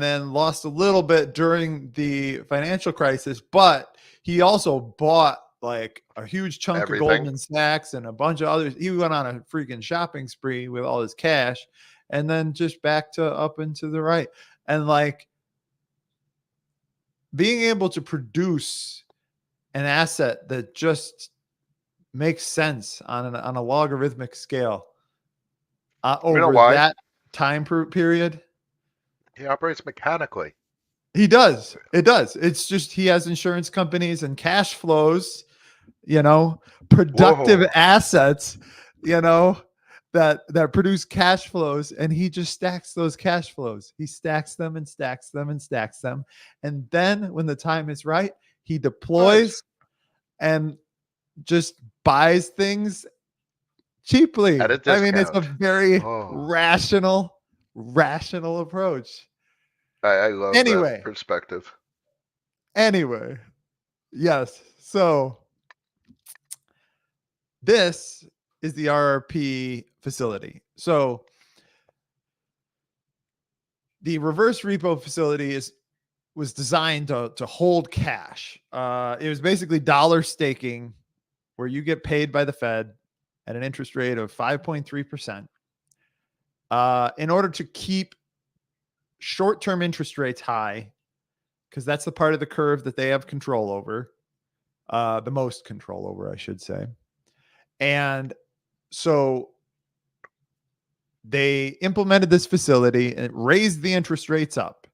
then lost a little bit during the financial crisis, but he also bought like a huge chunk Everything. of Goldman Sachs and a bunch of others. He went on a freaking shopping spree with all his cash and then just back to up and to the right. And like being able to produce an asset that just makes sense on a logarithmic scale over why? that time period. He operates mechanically. He does. It does. It's just he has insurance companies and cash flows, productive Whoa. assets, that produce cash flows, and he just stacks those cash flows. He stacks them and stacks them and stacks them. And then when the time is right, he deploys and just buys things cheaply. At a I mean, it's a discount. very Oh, rational approach. I love that perspective. Anyway, yes. So this is the RRP facility. So the reverse repo facility was designed to hold cash. It was basically dollar staking, where you get paid by the Fed at an interest rate of 5.3%. In order to keep short-term interest rates high, because that's the part of the curve that they have control over, the most control over, I should say. And so they implemented this facility and it raised the interest rates up.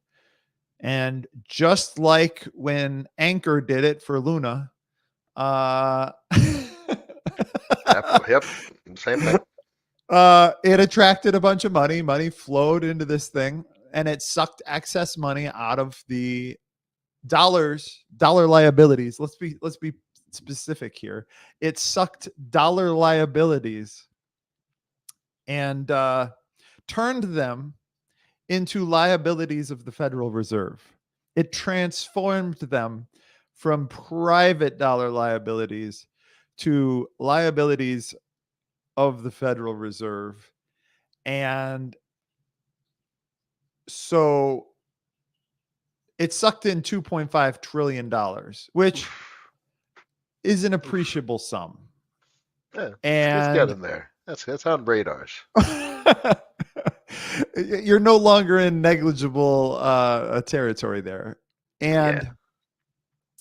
And just like when Anchor did it for Luna, Yep, same thing. It attracted a bunch of money. Money flowed into this thing, and it sucked excess money out of the dollar liabilities. Let's be specific here. It sucked dollar liabilities and turned them into liabilities of the Federal Reserve. It transformed them from private dollar liabilities to liabilities of the Federal Reserve. And so it sucked in $2.5 trillion, which is an appreciable sum. Yeah, it's And getting there. That's on radars. you're no longer in negligible territory there. And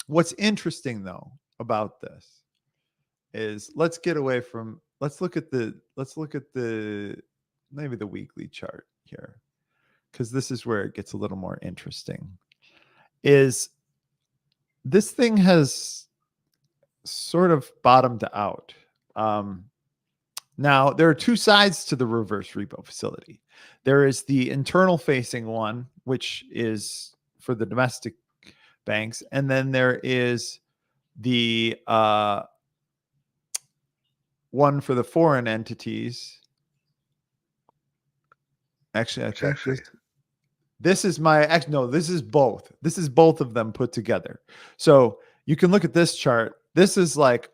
what's interesting though about this is let's look at the maybe the weekly chart here. because this is where it gets a little more interesting, is this thing has sort of bottomed out. Now, there are two sides to the reverse repo facility. There is the internal facing one, which is for the domestic banks. And then there is the one for the foreign entities. Actually, I think this is this is both. This is both of them put together. So you can look at this chart. This is like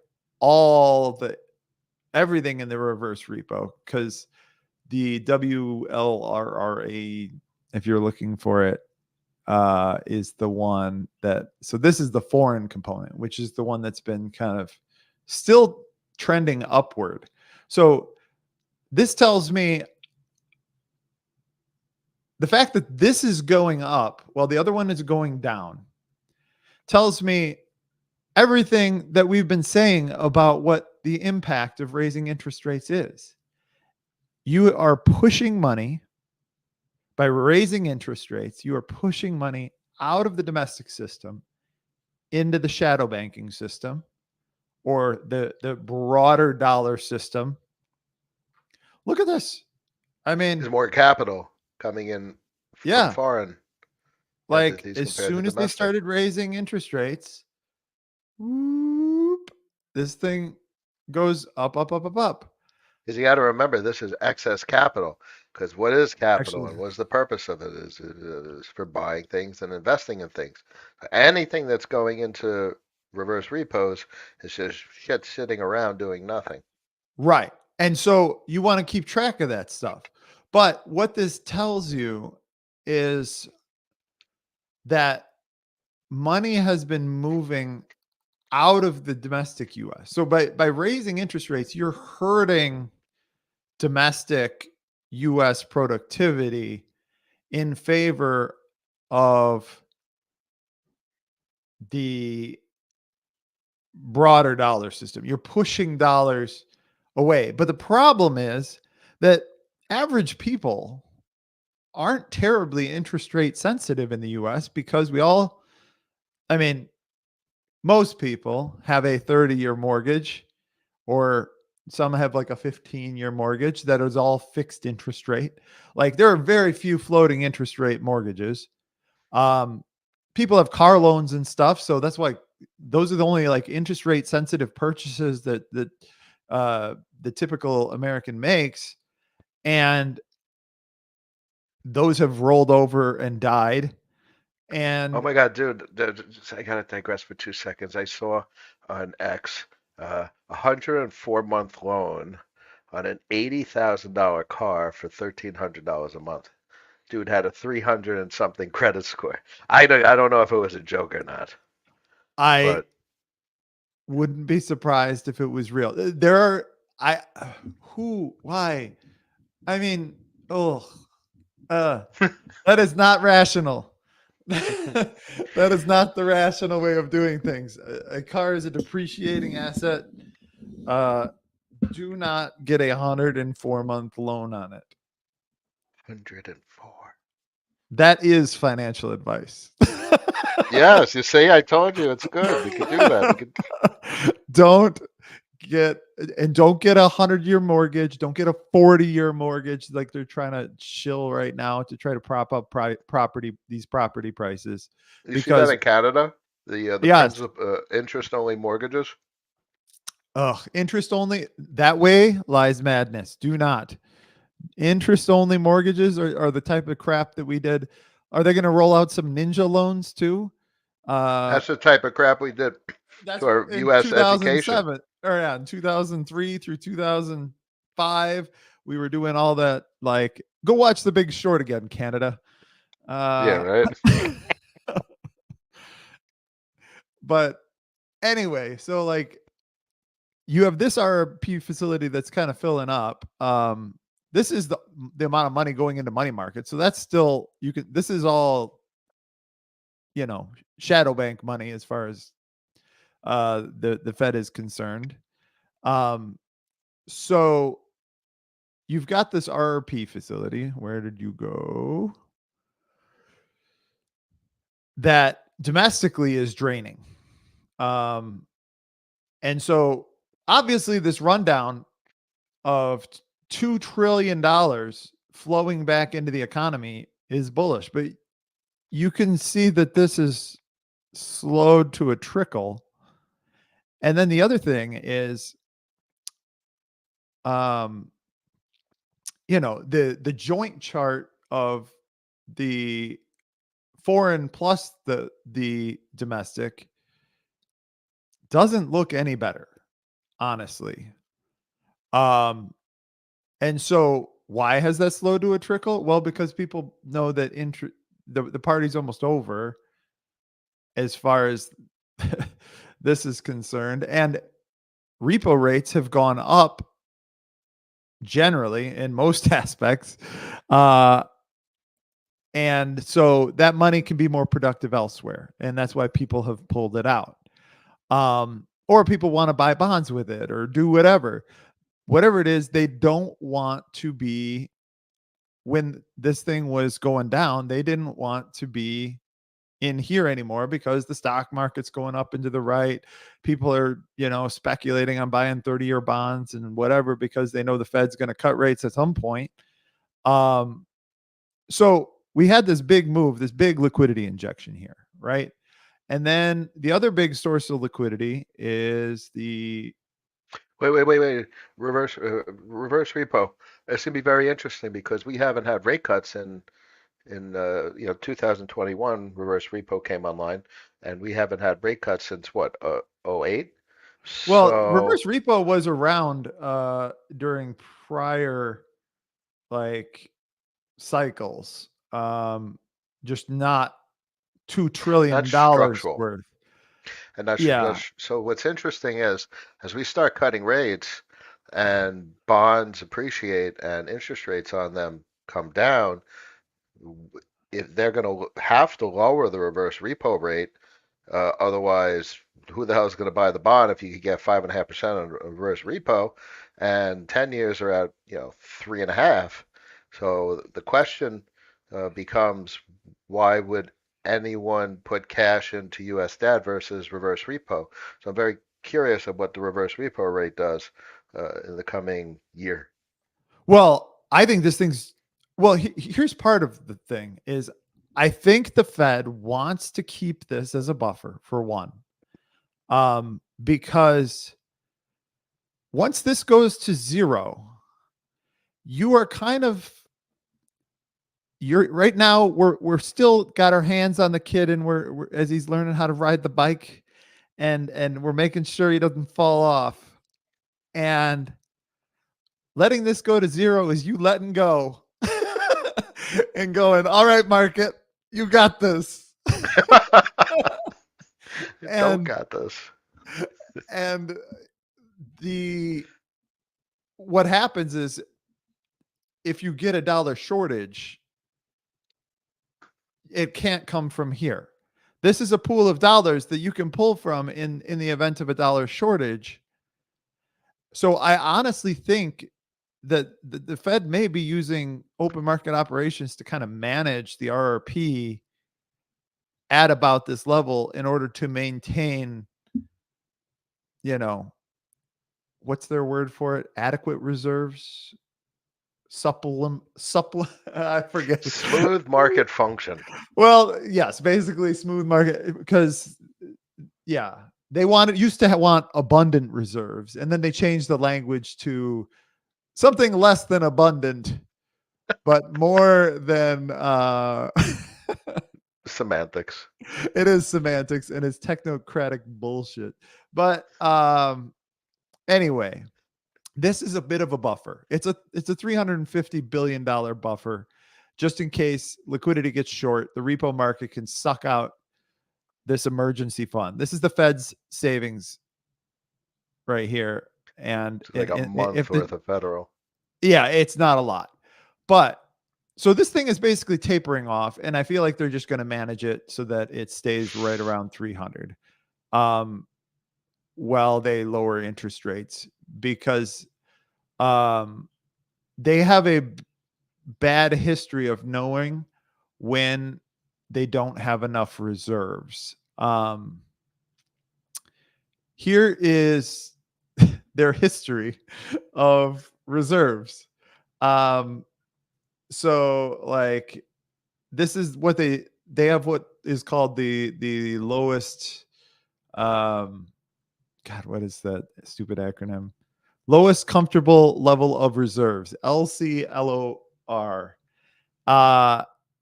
everything in the reverse repo, because the WLRRA, if you're looking for it, is the one that, so this is the foreign component, which is the one that's been kind of still trending upward. So this tells me the fact that this is going up while the other one is going down tells me everything that we've been saying about what the impact of raising interest rates is. You are pushing money by raising interest rates. You are pushing money out of the domestic system into the shadow banking system, or the broader dollar system. Look at this. I mean, There's more capital coming in from foreign. Like as soon as they started raising interest rates, whoop, this thing goes up, up, up, up, up. Because you got to remember, this is excess capital. Because what is capital and what's the purpose of it? Is for buying things and investing in things. Anything that's going into reverse repos is just shit sitting around doing nothing. Right. And so you want to keep track of that stuff. But what this tells you is that money has been moving out of the domestic US. So by raising interest rates, you're hurting domestic US productivity in favor of the broader dollar system. You're pushing dollars away. But the problem is that average people aren't terribly interest rate sensitive in the US, because most people have a 30-year mortgage, or some have like a 15-year mortgage that is all fixed interest rate. Like there are very few floating interest rate mortgages. People have car loans and stuff. So that's why those are the only like interest rate sensitive purchases that the typical American makes. And those have rolled over and died. And oh my God, dude, I gotta digress for 2 seconds. I saw on X a 104-month loan on an $80,000 car for $1,300 a month. Dude had a 300 and something credit score. I don't know if it was a joke or not. I wouldn't be surprised if it was real. Why? I mean, that is not rational. That is not the rational way of doing things. A car is a depreciating asset. Do not get a 104-month loan on it. 104. That is financial advice. Yes, you see, I told you it's good. We could do that. Don't get a 100-year mortgage. Don't get a 40-year mortgage like they're trying to shill right now to try to prop up these property prices. You see that in Canada? The interest only mortgages. Interest only, that way lies madness. Do not. Interest only mortgages are the type of crap that we did. Are they going to roll out some ninja loans too? That's the type of crap we did to our U.S. education. In 2003 through 2005, we were doing all that. Like, go watch The Big Short again, Canada. Yeah, right. But anyway, so like you have this RRP facility that's kind of filling up. This is the amount of money going into money market. So that's still, this is all, shadow bank money as far as the Fed is concerned. So you've got this RRP facility. Where did you go? that domestically is draining. And so obviously this rundown of $2 trillion flowing back into the economy is bullish, but you can see that this is slowed to a trickle. And then the other thing is, the joint chart of the foreign plus the domestic doesn't look any better, honestly. And so why has that slowed to a trickle? Well, because people know that the party's almost over as far as this is concerned, and repo rates have gone up generally in most aspects. And so that money can be more productive elsewhere. And that's why people have pulled it out. Or people want to buy bonds with it or do whatever it is. They don't want to be, when this thing was going down, they didn't want to be in here anymore because the stock market's going up and to the right. People are, speculating on buying 30-year bonds and whatever because they know the Fed's going to cut rates at some point. So we had this big move, this big liquidity injection here, right? And then the other big source of liquidity is the Wait. Reverse repo. It's gonna be very interesting because we haven't had rate cuts in 2021. Reverse repo came online, and we haven't had rate cuts since what, '08. well, So reverse repo was around during prior like cycles, just not $2 trillion not structural, worth. and that's Yeah. so. What's interesting is as we start cutting rates and bonds appreciate and interest rates on them come down, if they're going to have to lower the reverse repo rate, otherwise, who the hell is going to buy the bond if you could get 5.5% on reverse repo, and 10 years are at 3.5. So the question becomes, why would anyone put cash into U.S. debt versus reverse repo? So I'm very curious of what the reverse repo rate does in the coming year. Well, I think this thing's here's part of the thing is I think the Fed wants to keep this as a buffer for one. Because once this goes to zero, you are kind of you're right now we're still got our hands on the kid and we're as he's learning how to ride the bike and we're making sure he doesn't fall off. And letting this go to zero is you letting go and going, all right, market, you got this. You don't and got this. and the what happens is if you get a dollar shortage, it can't come from here. This is a pool of dollars that you can pull from in the event of a dollar shortage. So I honestly think that the Fed may be using open market operations to kind of manage the RRP at about this level in order to maintain, what's their word for it? Adequate reserves, I forget. Smooth market function. Well, yes, basically smooth market because they used to want abundant reserves, and then they changed the language to something less than abundant, but more than Semantics. it is semantics and it's technocratic bullshit. But anyway, this is a bit of a buffer. It's a $350 billion buffer just in case liquidity gets short. The repo market can suck out this emergency fund. This is the Fed's savings right here. And It's like a month worth of federal. it's not a lot. But so this thing is basically tapering off, and I feel like they're just going to manage it so that it stays right around 300 while they lower interest rates because they have a bad history of knowing when they don't have enough reserves. Here is their history of reserves. So like this is what they have what is called the lowest God, what is that stupid acronym? Lowest comfortable level of reserves, LCLOR.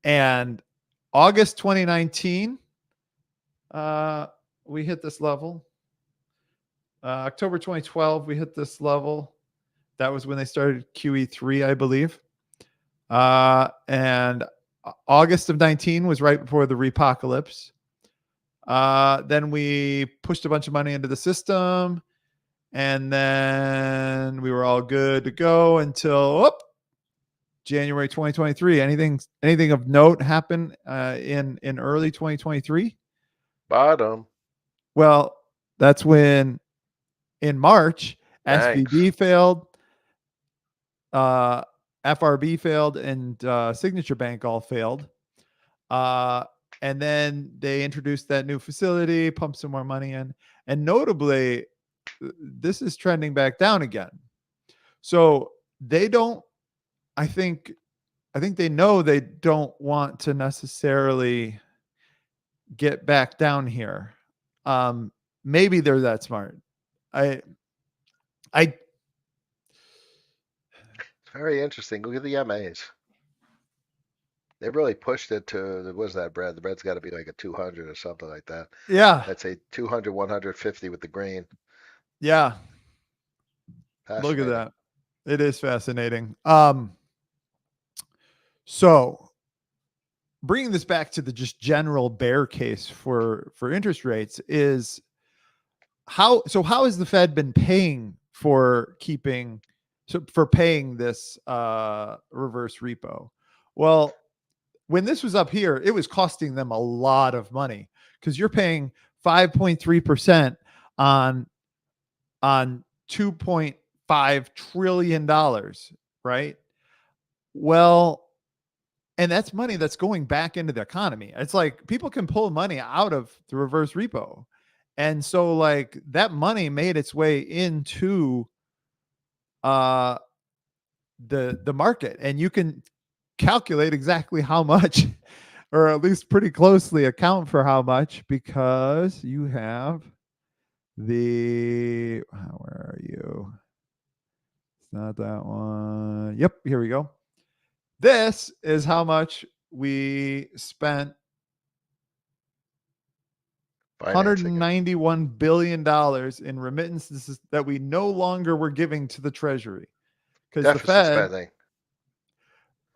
And August 2019, we hit this level. October 2012, we hit this level. That was when they started QE3, I believe. And August of 19 was right before the repocalypse. Then we pushed a bunch of money into the system, and then we were all good to go until January 2023. Anything of note happen in early 2023? Bottom. Well, that's when in March Thanks. SVB failed, FRB failed, and Signature Bank all failed. And then they introduced that new facility, pumped some more money in, and notably, this is trending back down again. So they don't. I think they know they don't want to necessarily get back down here. Maybe they're that smart. I It's very interesting. Look at the MAs. They really pushed it to, what was that bread? The bread's got to be like a 200 or something like that. yeah, I'd say 200, 150 with the green. yeah. Look at Fascinating. that. It is fascinating. So bringing this back to the just general bear case for interest rates is how has the Fed been paying for paying this reverse repo? Well, when this was up here, it was costing them a lot of money because you're paying 5.3% on $2.5 trillion, right? Well, and that's money that's going back into the economy. It's like people can pull money out of the reverse repo. And so like that money made its way into the market, and you can calculate exactly how much or at least pretty closely account for how much, because you have where are you? It's not that one. Yep, here we go. This is how much we spent. Financing it. $191 billion in remittances that we no longer were giving to the Treasury, because the Deficit Fed spending.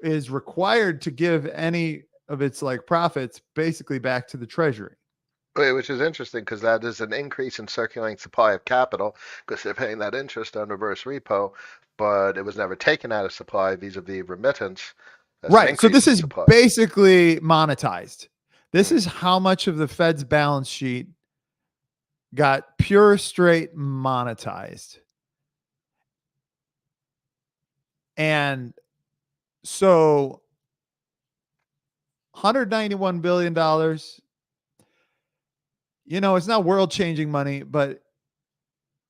is required to give any of its like profits basically back to the Treasury. Which is interesting because that is an increase in circulating supply of capital because they're paying that interest on reverse repo, but it was never taken out of supply vis-a-vis remittance. That's an Right. So increase this in is supply. basically monetized. This is how much of the Fed's balance sheet got pure straight monetized. And so $191 billion, it's not world changing money, but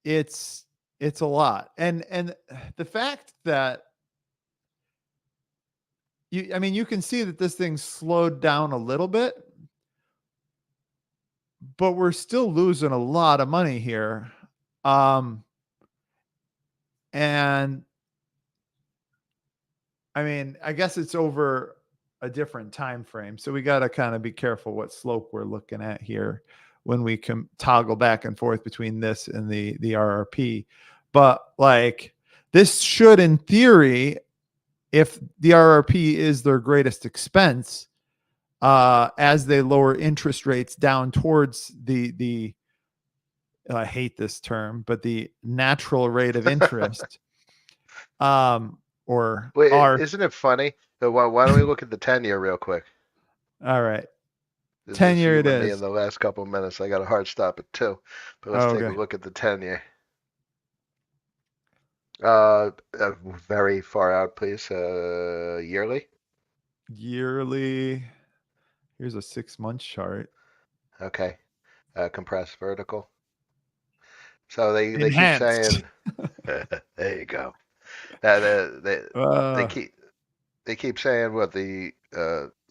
it's a lot. And the fact that you can see that this thing slowed down a little bit, but we're still losing a lot of money here. And I guess it's over a different time frame. So we got to kind of be careful what slope we're looking at here when we can toggle back and forth between this and the RRP. But like this should, in theory, if the RRP is their greatest expense, as they lower interest rates down towards the I hate this term, but the natural rate of interest, or Wait, R. isn't it funny? Why don't we look at the 10-year real quick? All right, This is 10-year it humor me in is. the last couple of minutes. I got a hard stop at 2, but let's Oh, take a okay. look at the 10-year. Very far out, please. Yearly. Yearly. Here's a 6-month chart. Okay. Compressed vertical. So they keep Enhanced. saying, there you go. They Uh, keep saying what the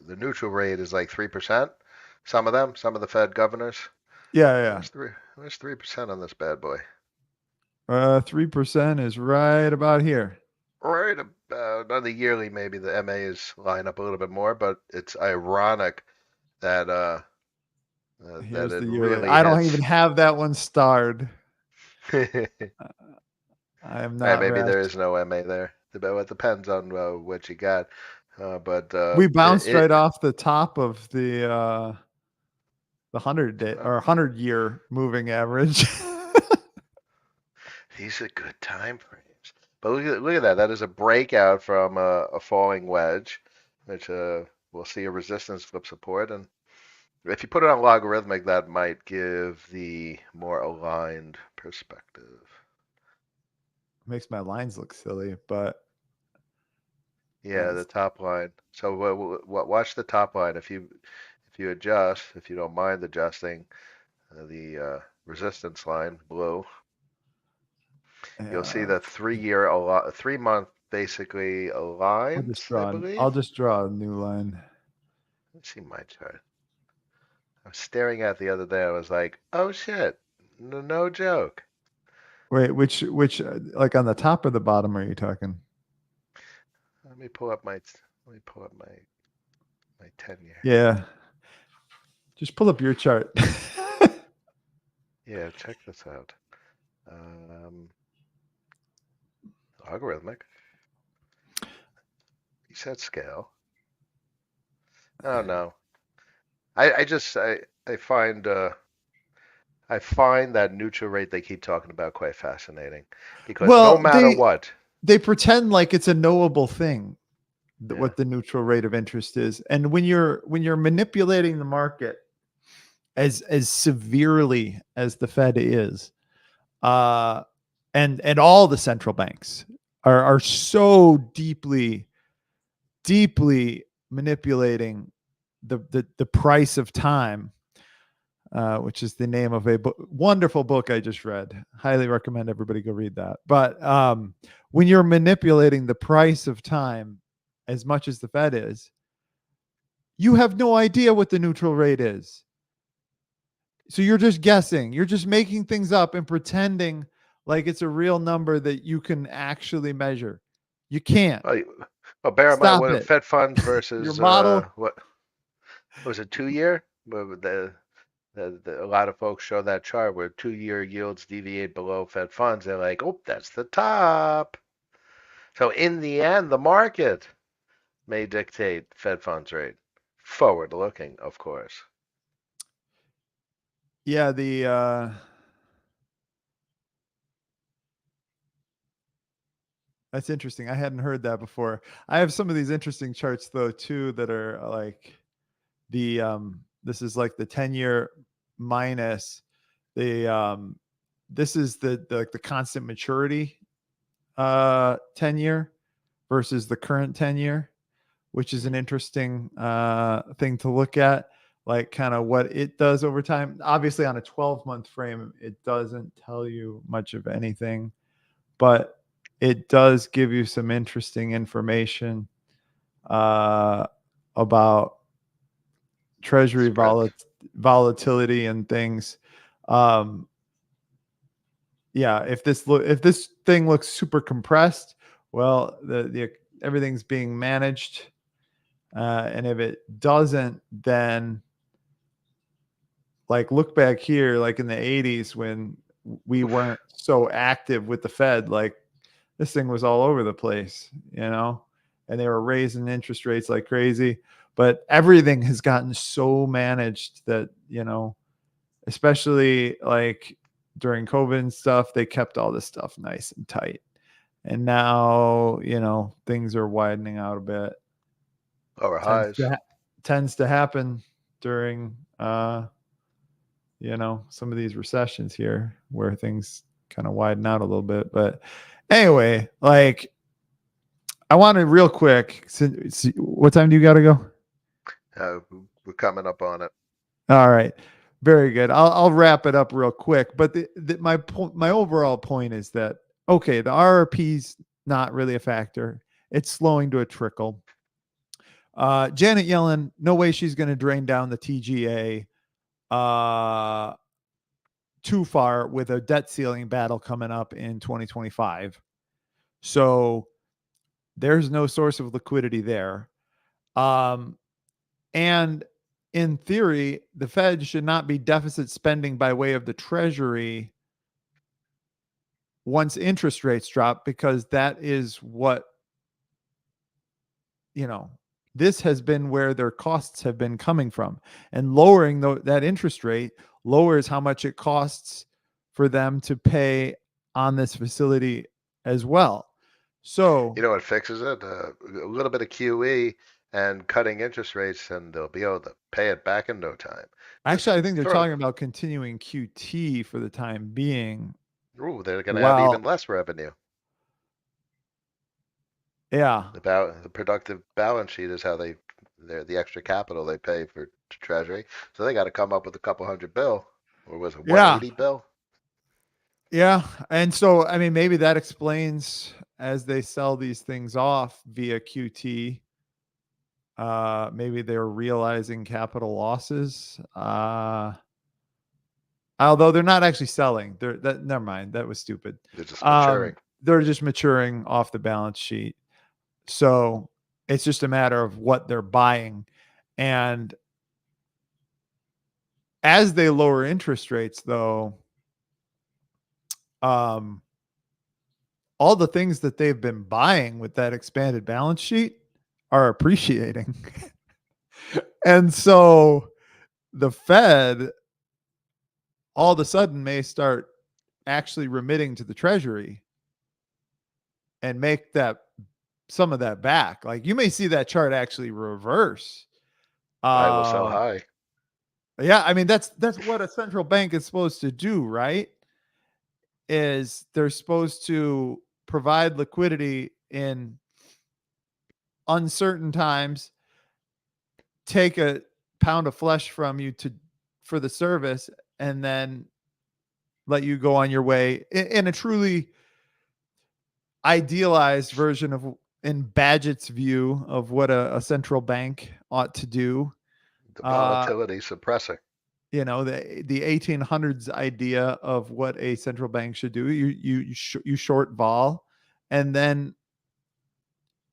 neutral rate is like 3%. Some of the Fed governors. yeah. Where's 3% on this bad boy? 3% is right about here. Right about on the yearly, maybe the MAs line up a little bit more, but it's ironic that that Here's it the yearly. really I don't even hits. have that one starred. Hey, I am not maybe rash. there is no MA there. It depends on what you got. But We bounced it right off the top of the 100-day uh, or 100-year moving average. these are good time frames. But look at that. That is a breakout from a falling wedge, which we'll see a resistance flip support. And if you put it on logarithmic, that might give the more aligned perspective. Makes my lines look silly, but Yeah, the top line. So watch the top line. If you adjust, if you don't mind adjusting the resistance line blue, you'll see yeah, the 3-month basically aligned, I I'll believe. just draw a new line. Let's see my chart. I was staring at the other day. I was like, oh shit, no joke. Wait, which like on the top or the bottom are you talking? Let me pull up my 10-year. Yeah, just pull up your chart. Yeah, check this out. Um, Logarithmic. You said scale. Oh no. I find I find that neutral rate they keep talking about quite fascinating because no Well, matter what, they pretend like it's a knowable thing yeah, what the neutral rate of interest is, and when you're manipulating the market as severely as the Fed is, uh, and all the central banks are so deeply manipulating the price of time, which is the name of a wonderful book I just read. Highly recommend everybody go read that. But when you're manipulating the price of time as much as the Fed is, you have no idea what the neutral rate is. So you're just guessing. You're just making things up and pretending like it's a real number that you can actually measure. You can't. well, bear in mind Stop what it. Fed funds Your versus model. what was it 2-year? A lot of folks show that chart where 2-year yields deviate below Fed funds. They're like, oh, that's the top. So in the end, the market may dictate Fed funds rate. Forward looking, of course. Yeah, that's interesting. I hadn't heard that before. I have some of these interesting charts though too that are like this is like the 10-year minus the this is the constant maturity 10-year versus the current 10-year, which is an interesting thing to look at, like kind of what it does over time. Obviously on a 12-month frame it doesn't tell you much of anything, but it does give you some interesting information about treasury Spreads. volatility and things. Um, yeah, if this thing looks super compressed, well, the everything's being managed, and if it doesn't, then like look back here, like in the 80s when we weren't so active with the Fed, like this thing was all over the place, and they were raising interest rates like crazy. But everything has gotten so managed that, especially like during COVID and stuff, they kept all this stuff nice and tight. And now, things are widening out a bit. Lower Tends highs. to tends to happen during some of these recessions here where things kind of widen out a little bit. But anyway, like I wanted real quick. What time do you got to go? We're coming up on it. All right. Very good. I'll wrap it up real quick. But my overall point is that, okay, the RRP's not really a factor. It's slowing to a trickle. Janet Yellen, no way she's going to drain down the TGA too far with a debt ceiling battle coming up in 2025. So there's no source of liquidity there. And in theory, the Fed should not be deficit spending by way of the Treasury once interest rates drop, because that is what, this has been where their costs have been coming from. And lowering that interest rate lowers how much it costs for them to pay on this facility as well. So, You know what fixes it? A little bit of QE and cutting interest rates, and they'll be able to pay it back in no time. actually, I think they're Sort talking of, about continuing QT for the time being. ooh, they're going to have Well, even less revenue. yeah. The productive balance sheet is how the extra capital they pay for Treasury. So they got to come up with a couple $100 billion, or was it Yeah. $180 billion? Yeah. And so, I mean, maybe that explains, as they sell these things off via QT, maybe they're realizing capital losses. Although they're not actually selling. Never mind. That was stupid. They're just maturing. They're just maturing off the balance sheet. So it's just a matter of what they're buying. And as they lower interest rates, though, all the things that they've been buying with that expanded balance sheet are appreciating. And so the Fed all of a sudden may start actually remitting to the Treasury and make some of that back. Like, you may see that chart actually reverse. I will sell high. Yeah, I mean, that's what a central bank is supposed to do, right? Is they're supposed to provide liquidity in uncertain times, take a pound of flesh from you for the service, and then let you go on your way in a truly idealized version of, in Badgett's view, of what a central bank ought to do. The volatility suppressing. The 1800s idea of what a central bank should do. You short vol, and then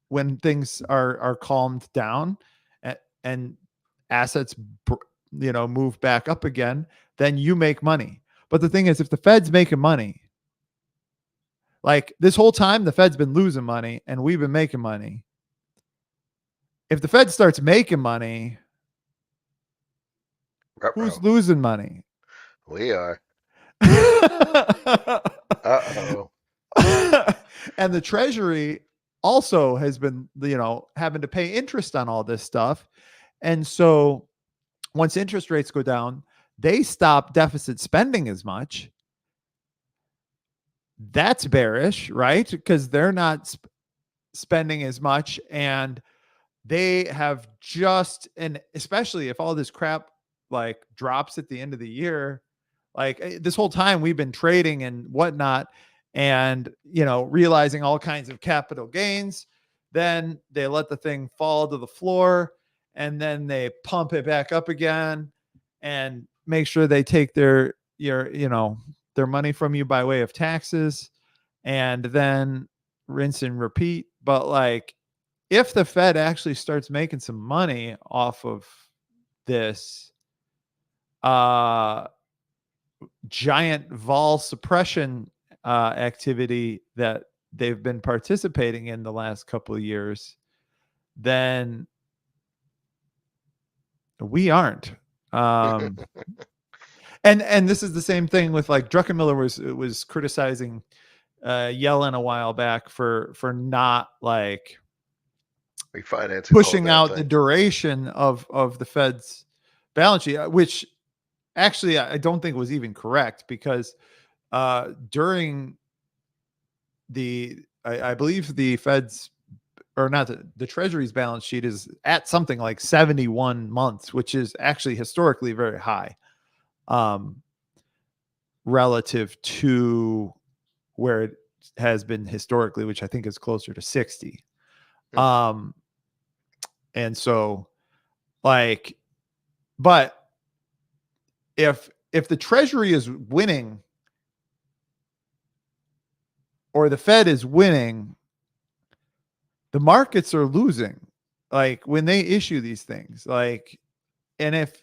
when things are calmed down and assets move back up again, then you make money. But the thing is, if the Fed's making money, like this whole time, the Fed's been losing money and we've been making money. If the Fed starts making money, who's losing money? We are. Uh-oh. And the Treasury also has been, having to pay interest on all this stuff. And so once interest rates go down, they stop deficit spending as much. That's bearish, right? Because they're not spending as much, and they have and especially if all this crap like drops at the end of the year, like this whole time we've been trading and whatnot, and realizing all kinds of capital gains, then they let the thing fall to the floor, and then they pump it back up again and make sure they take their money from you by way of taxes, and then rinse and repeat. But like, if the Fed actually starts making some money off of this giant vol suppression activity that they've been participating in the last couple of years, then we aren't. And this is the same thing with, like, Druckenmiller was criticizing Yellen a while back for not like refinancing, pushing out the duration of the Fed's balance sheet, which actually I don't think was even correct, because during I believe the Fed's or not the Treasury's balance sheet is at something like 71 months, which is actually historically very high, relative to where it has been historically, which I think is closer to 60. Mm. And so, like, but if the Treasury is winning or the Fed is winning, the markets are losing. Like when they issue these things, like, and if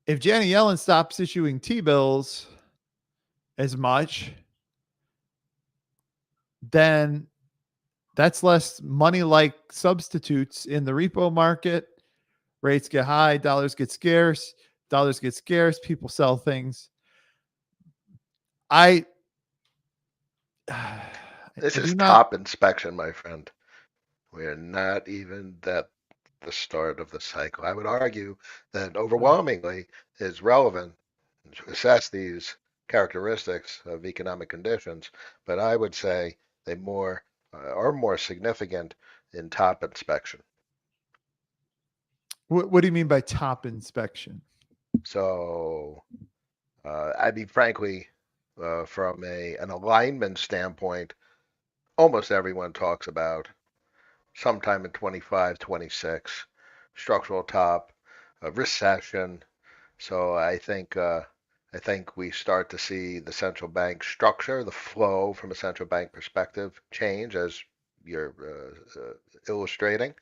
Janet Yellen stops issuing T-bills as much, then that's less money-like substitutes in the repo market. Rates get high, dollars get scarce, people sell things. I This is do not. top inspection, my friend. We are not even at the start of the cycle. I would argue that overwhelmingly is relevant to assess these characteristics of economic conditions, but I would say they are more significant in top inspection. What do you mean by top inspection? So, I mean, frankly, from an alignment standpoint, almost everyone talks about sometime in 25, 26, structural top, recession. So I think we start to see the central bank structure, the flow from a central bank perspective change as you're illustrating,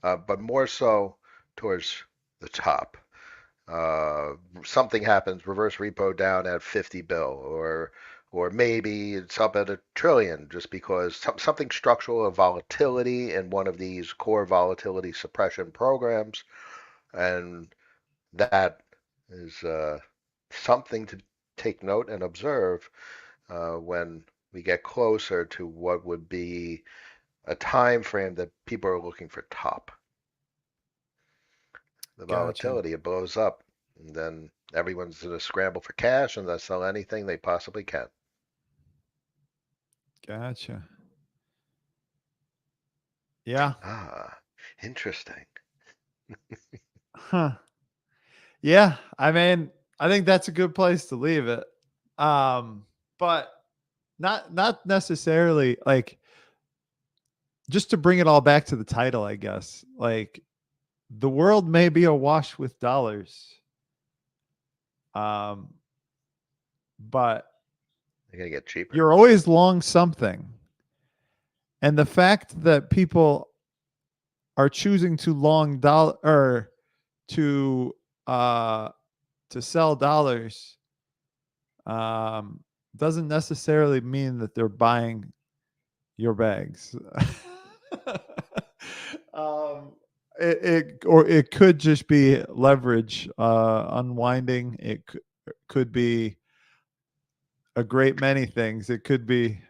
but more so towards the top. Something happens, reverse repo down at 50 bill, or maybe it's up at $1 trillion just because something structural of volatility in one of these core volatility suppression programs, and that is something to take note and observe when we get closer to what would be a time frame that people are looking for top. The Gotcha. volatility, it blows up, and then everyone's going to scramble for cash and they'll sell anything they possibly can. Gotcha. Yeah. Ah, interesting. Huh. Yeah. I mean, I think that's a good place to leave it. But not necessarily like, just to bring it all back to the title, I guess. Like the world may be awash with dollars. Um, but They're going to get cheaper. you're always long something. And the fact that people are choosing to long dollar or to uh sell dollars um doesn't necessarily mean that they're buying your bags. um it could just be leverage unwinding. It could be a great many things. It could be.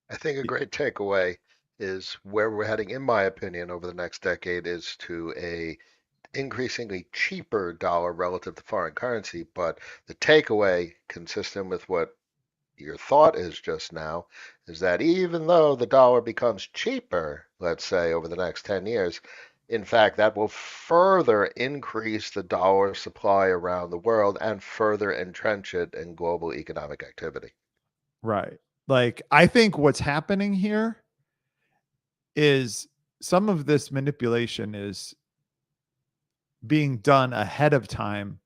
I think a great takeaway is where we're heading, in my opinion, over the next decade is to a increasingly cheaper dollar relative to foreign currency. But the takeaway, consistent with what your thought is just now, is that even though the dollar becomes cheaper, let's say over the next 10 years, in fact, that will further increase the dollar supply around the world and further entrench it in global economic activity. Right. Like I think what's happening here is some of this manipulation is being done ahead of time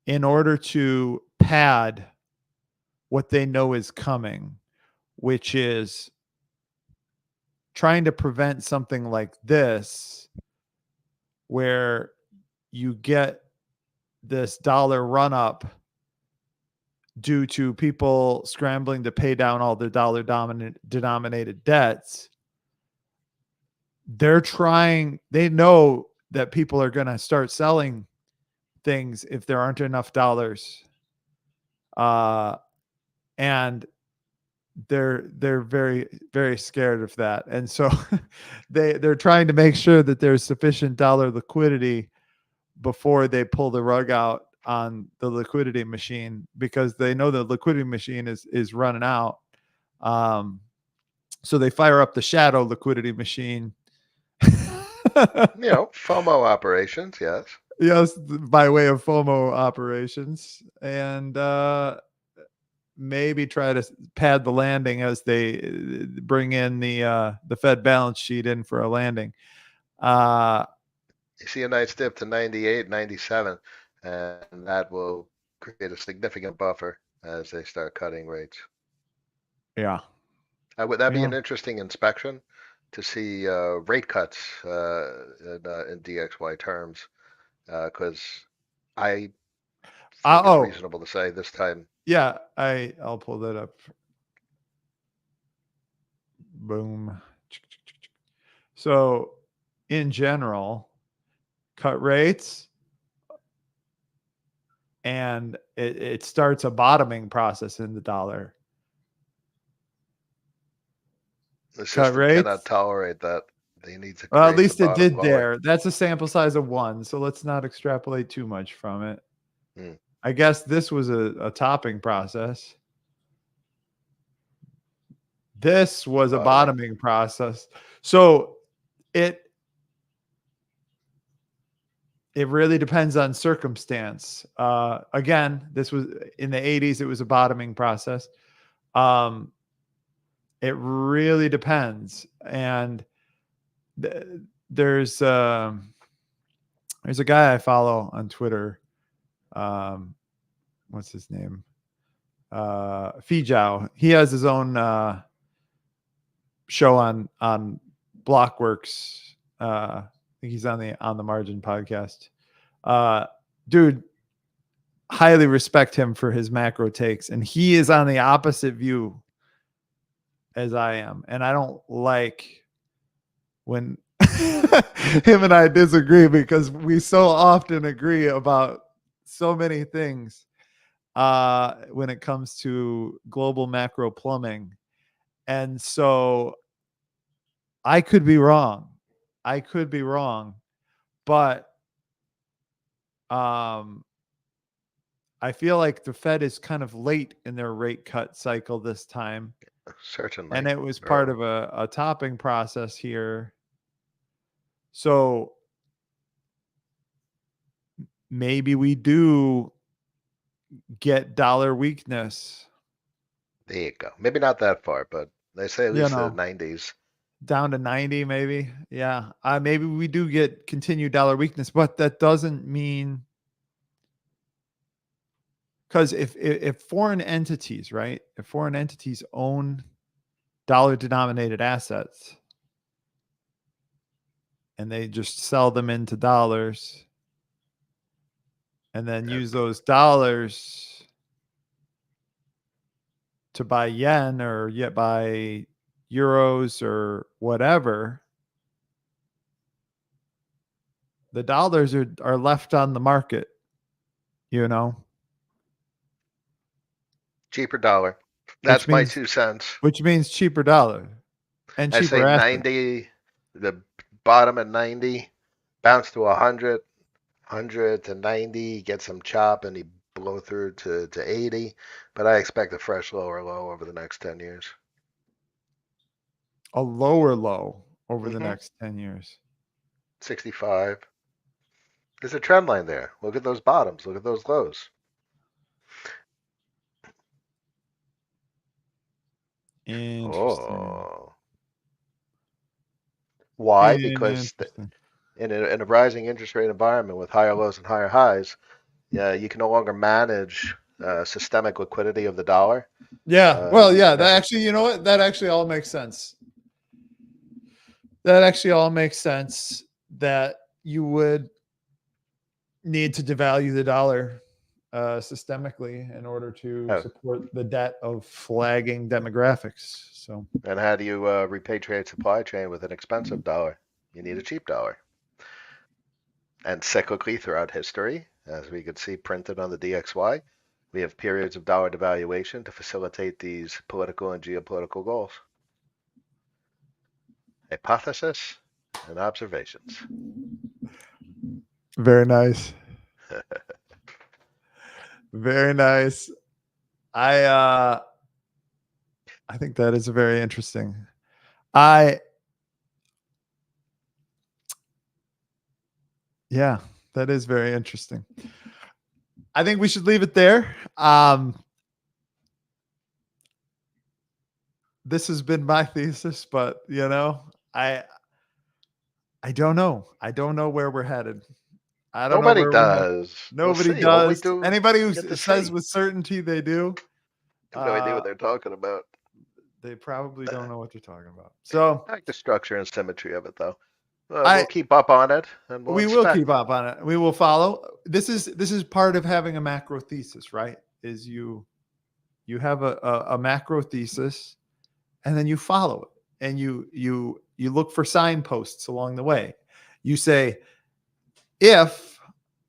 in order to pad what they know is coming, which is trying to prevent something like this, where you get this dollar run up due to people scrambling to pay down all their dollar denominated debts. They know that people are going to start selling things if there aren't enough dollars. And they're very, very scared of that. And so they're trying to make sure that there's sufficient dollar liquidity before they pull the rug out on the liquidity machine, because they know the liquidity machine is running out. So they fire up the shadow liquidity machine. FOMO operations, yes. Yes, by way of FOMO operations, and maybe try to pad the landing as they bring in the Fed balance sheet in for a landing. You see a nice dip to 98, 97, and that will create a significant buffer as they start cutting rates. Yeah. Would that be an Yeah. interesting inspection to see rate cuts in DXY terms? Because I think it's Oh, reasonable to say this time. yeah. I'll pull that up. Boom. So, in general, cut rates, and it starts a bottoming process in the dollar. The Cut system rates. cannot tolerate that. They need to Well, at create the least it bottom did lower. there. That's a sample size of 1, so let's not extrapolate too much from it. Hmm. I guess this was a topping process. This was a bottoming process. So it really depends on circumstance. Again, this was in the 80s. It was a bottoming process. It really depends, and there's a guy I follow on Twitter. What's his name? Fijao. He has his own show on Blockworks. I think he's on the Margin podcast. Dude, highly respect him for his macro takes, and he is on the opposite view as I am, and I don't like when him and I disagree because we so often agree about so many things when it comes to global macro plumbing. And so I could be wrong. But I feel like the Fed is kind of late in their rate cut cycle this time. Certainly. And it was part of a topping process here. So maybe we do get dollar weakness. There you go. Maybe not that far, but they say at least the 90s. Down to 90, maybe. Yeah. Maybe we do get continued dollar weakness, but that doesn't mean, because if foreign entities, right? If foreign entities own dollar denominated assets and they just sell them into dollars and then use those dollars to buy yen or yet buy euros or whatever, the dollars are left on the market, Cheaper dollar. That's my 2 cents. Which means cheaper dollar and I cheaper say asset. 90, the bottom at 90, bounce to 100, 100 to 90, get some chop, and you blow through to 80. But I expect a fresh lower low over the next 10 years. A lower low over the next 10 years. 65. There's a trend line there. Look at those bottoms. Look at those lows. Interesting. Oh. Why? Because in a rising interest rate environment with higher lows and higher highs, you can no longer manage systemic liquidity of the dollar. Yeah. Well, yeah, that actually, you know what? That actually all makes sense. That you would need to devalue the dollar systemically in order to support the debt of flagging demographics. So, and how do you repatriate supply chain with an expensive dollar? You need a cheap dollar. And cyclically throughout history, as we could see printed on the DXY, we have periods of dollar devaluation to facilitate these political and geopolitical goals. Hypothesis and observations. Very nice. Very nice. I think that is very interesting. Yeah, that is very interesting. I think we should leave it there. This has been my thesis, but I don't know. I don't know where we're headed. I don't know Nobody where we're headed. does. We'll Nobody see. All we does. do, Anybody who get to says see. with certainty they do, I have no idea what they're talking about. they probably don't know what they're talking about. So I like the structure and symmetry of it, though. I We'll keep up on it, and we'll we will inspect. keep up on it. We will follow. This is part of having a macro thesis, right? Is you have a macro thesis, and then you follow it, and you look for signposts along the way. You say, if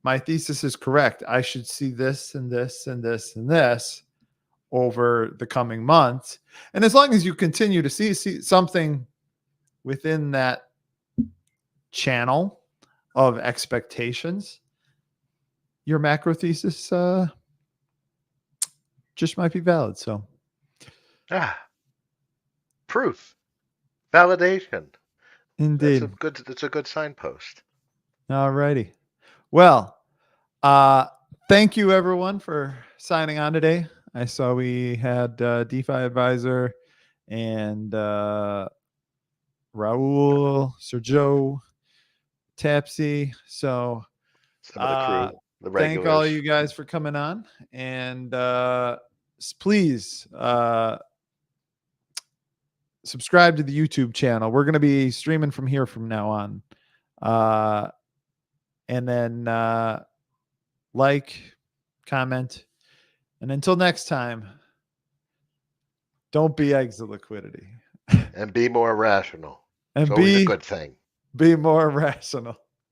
my thesis is correct, I should see this and this and this and this over the coming months. And as long as you continue to see something within that channel of expectations, your macro thesis just might be valid. So Proof, validation. indeed. That's a good signpost. All righty. Well, thank you everyone for signing on today. I saw we had DeFi Advisor and Raul, Sergio, Tapsy. So Some of the crew, the thank all regulars. you guys for coming on, and please subscribe to the YouTube channel. We're going to be streaming from here from now on, and then like, comment, and until next time, don't be exit liquidity And be more rational. and It's always a good thing. be more rational.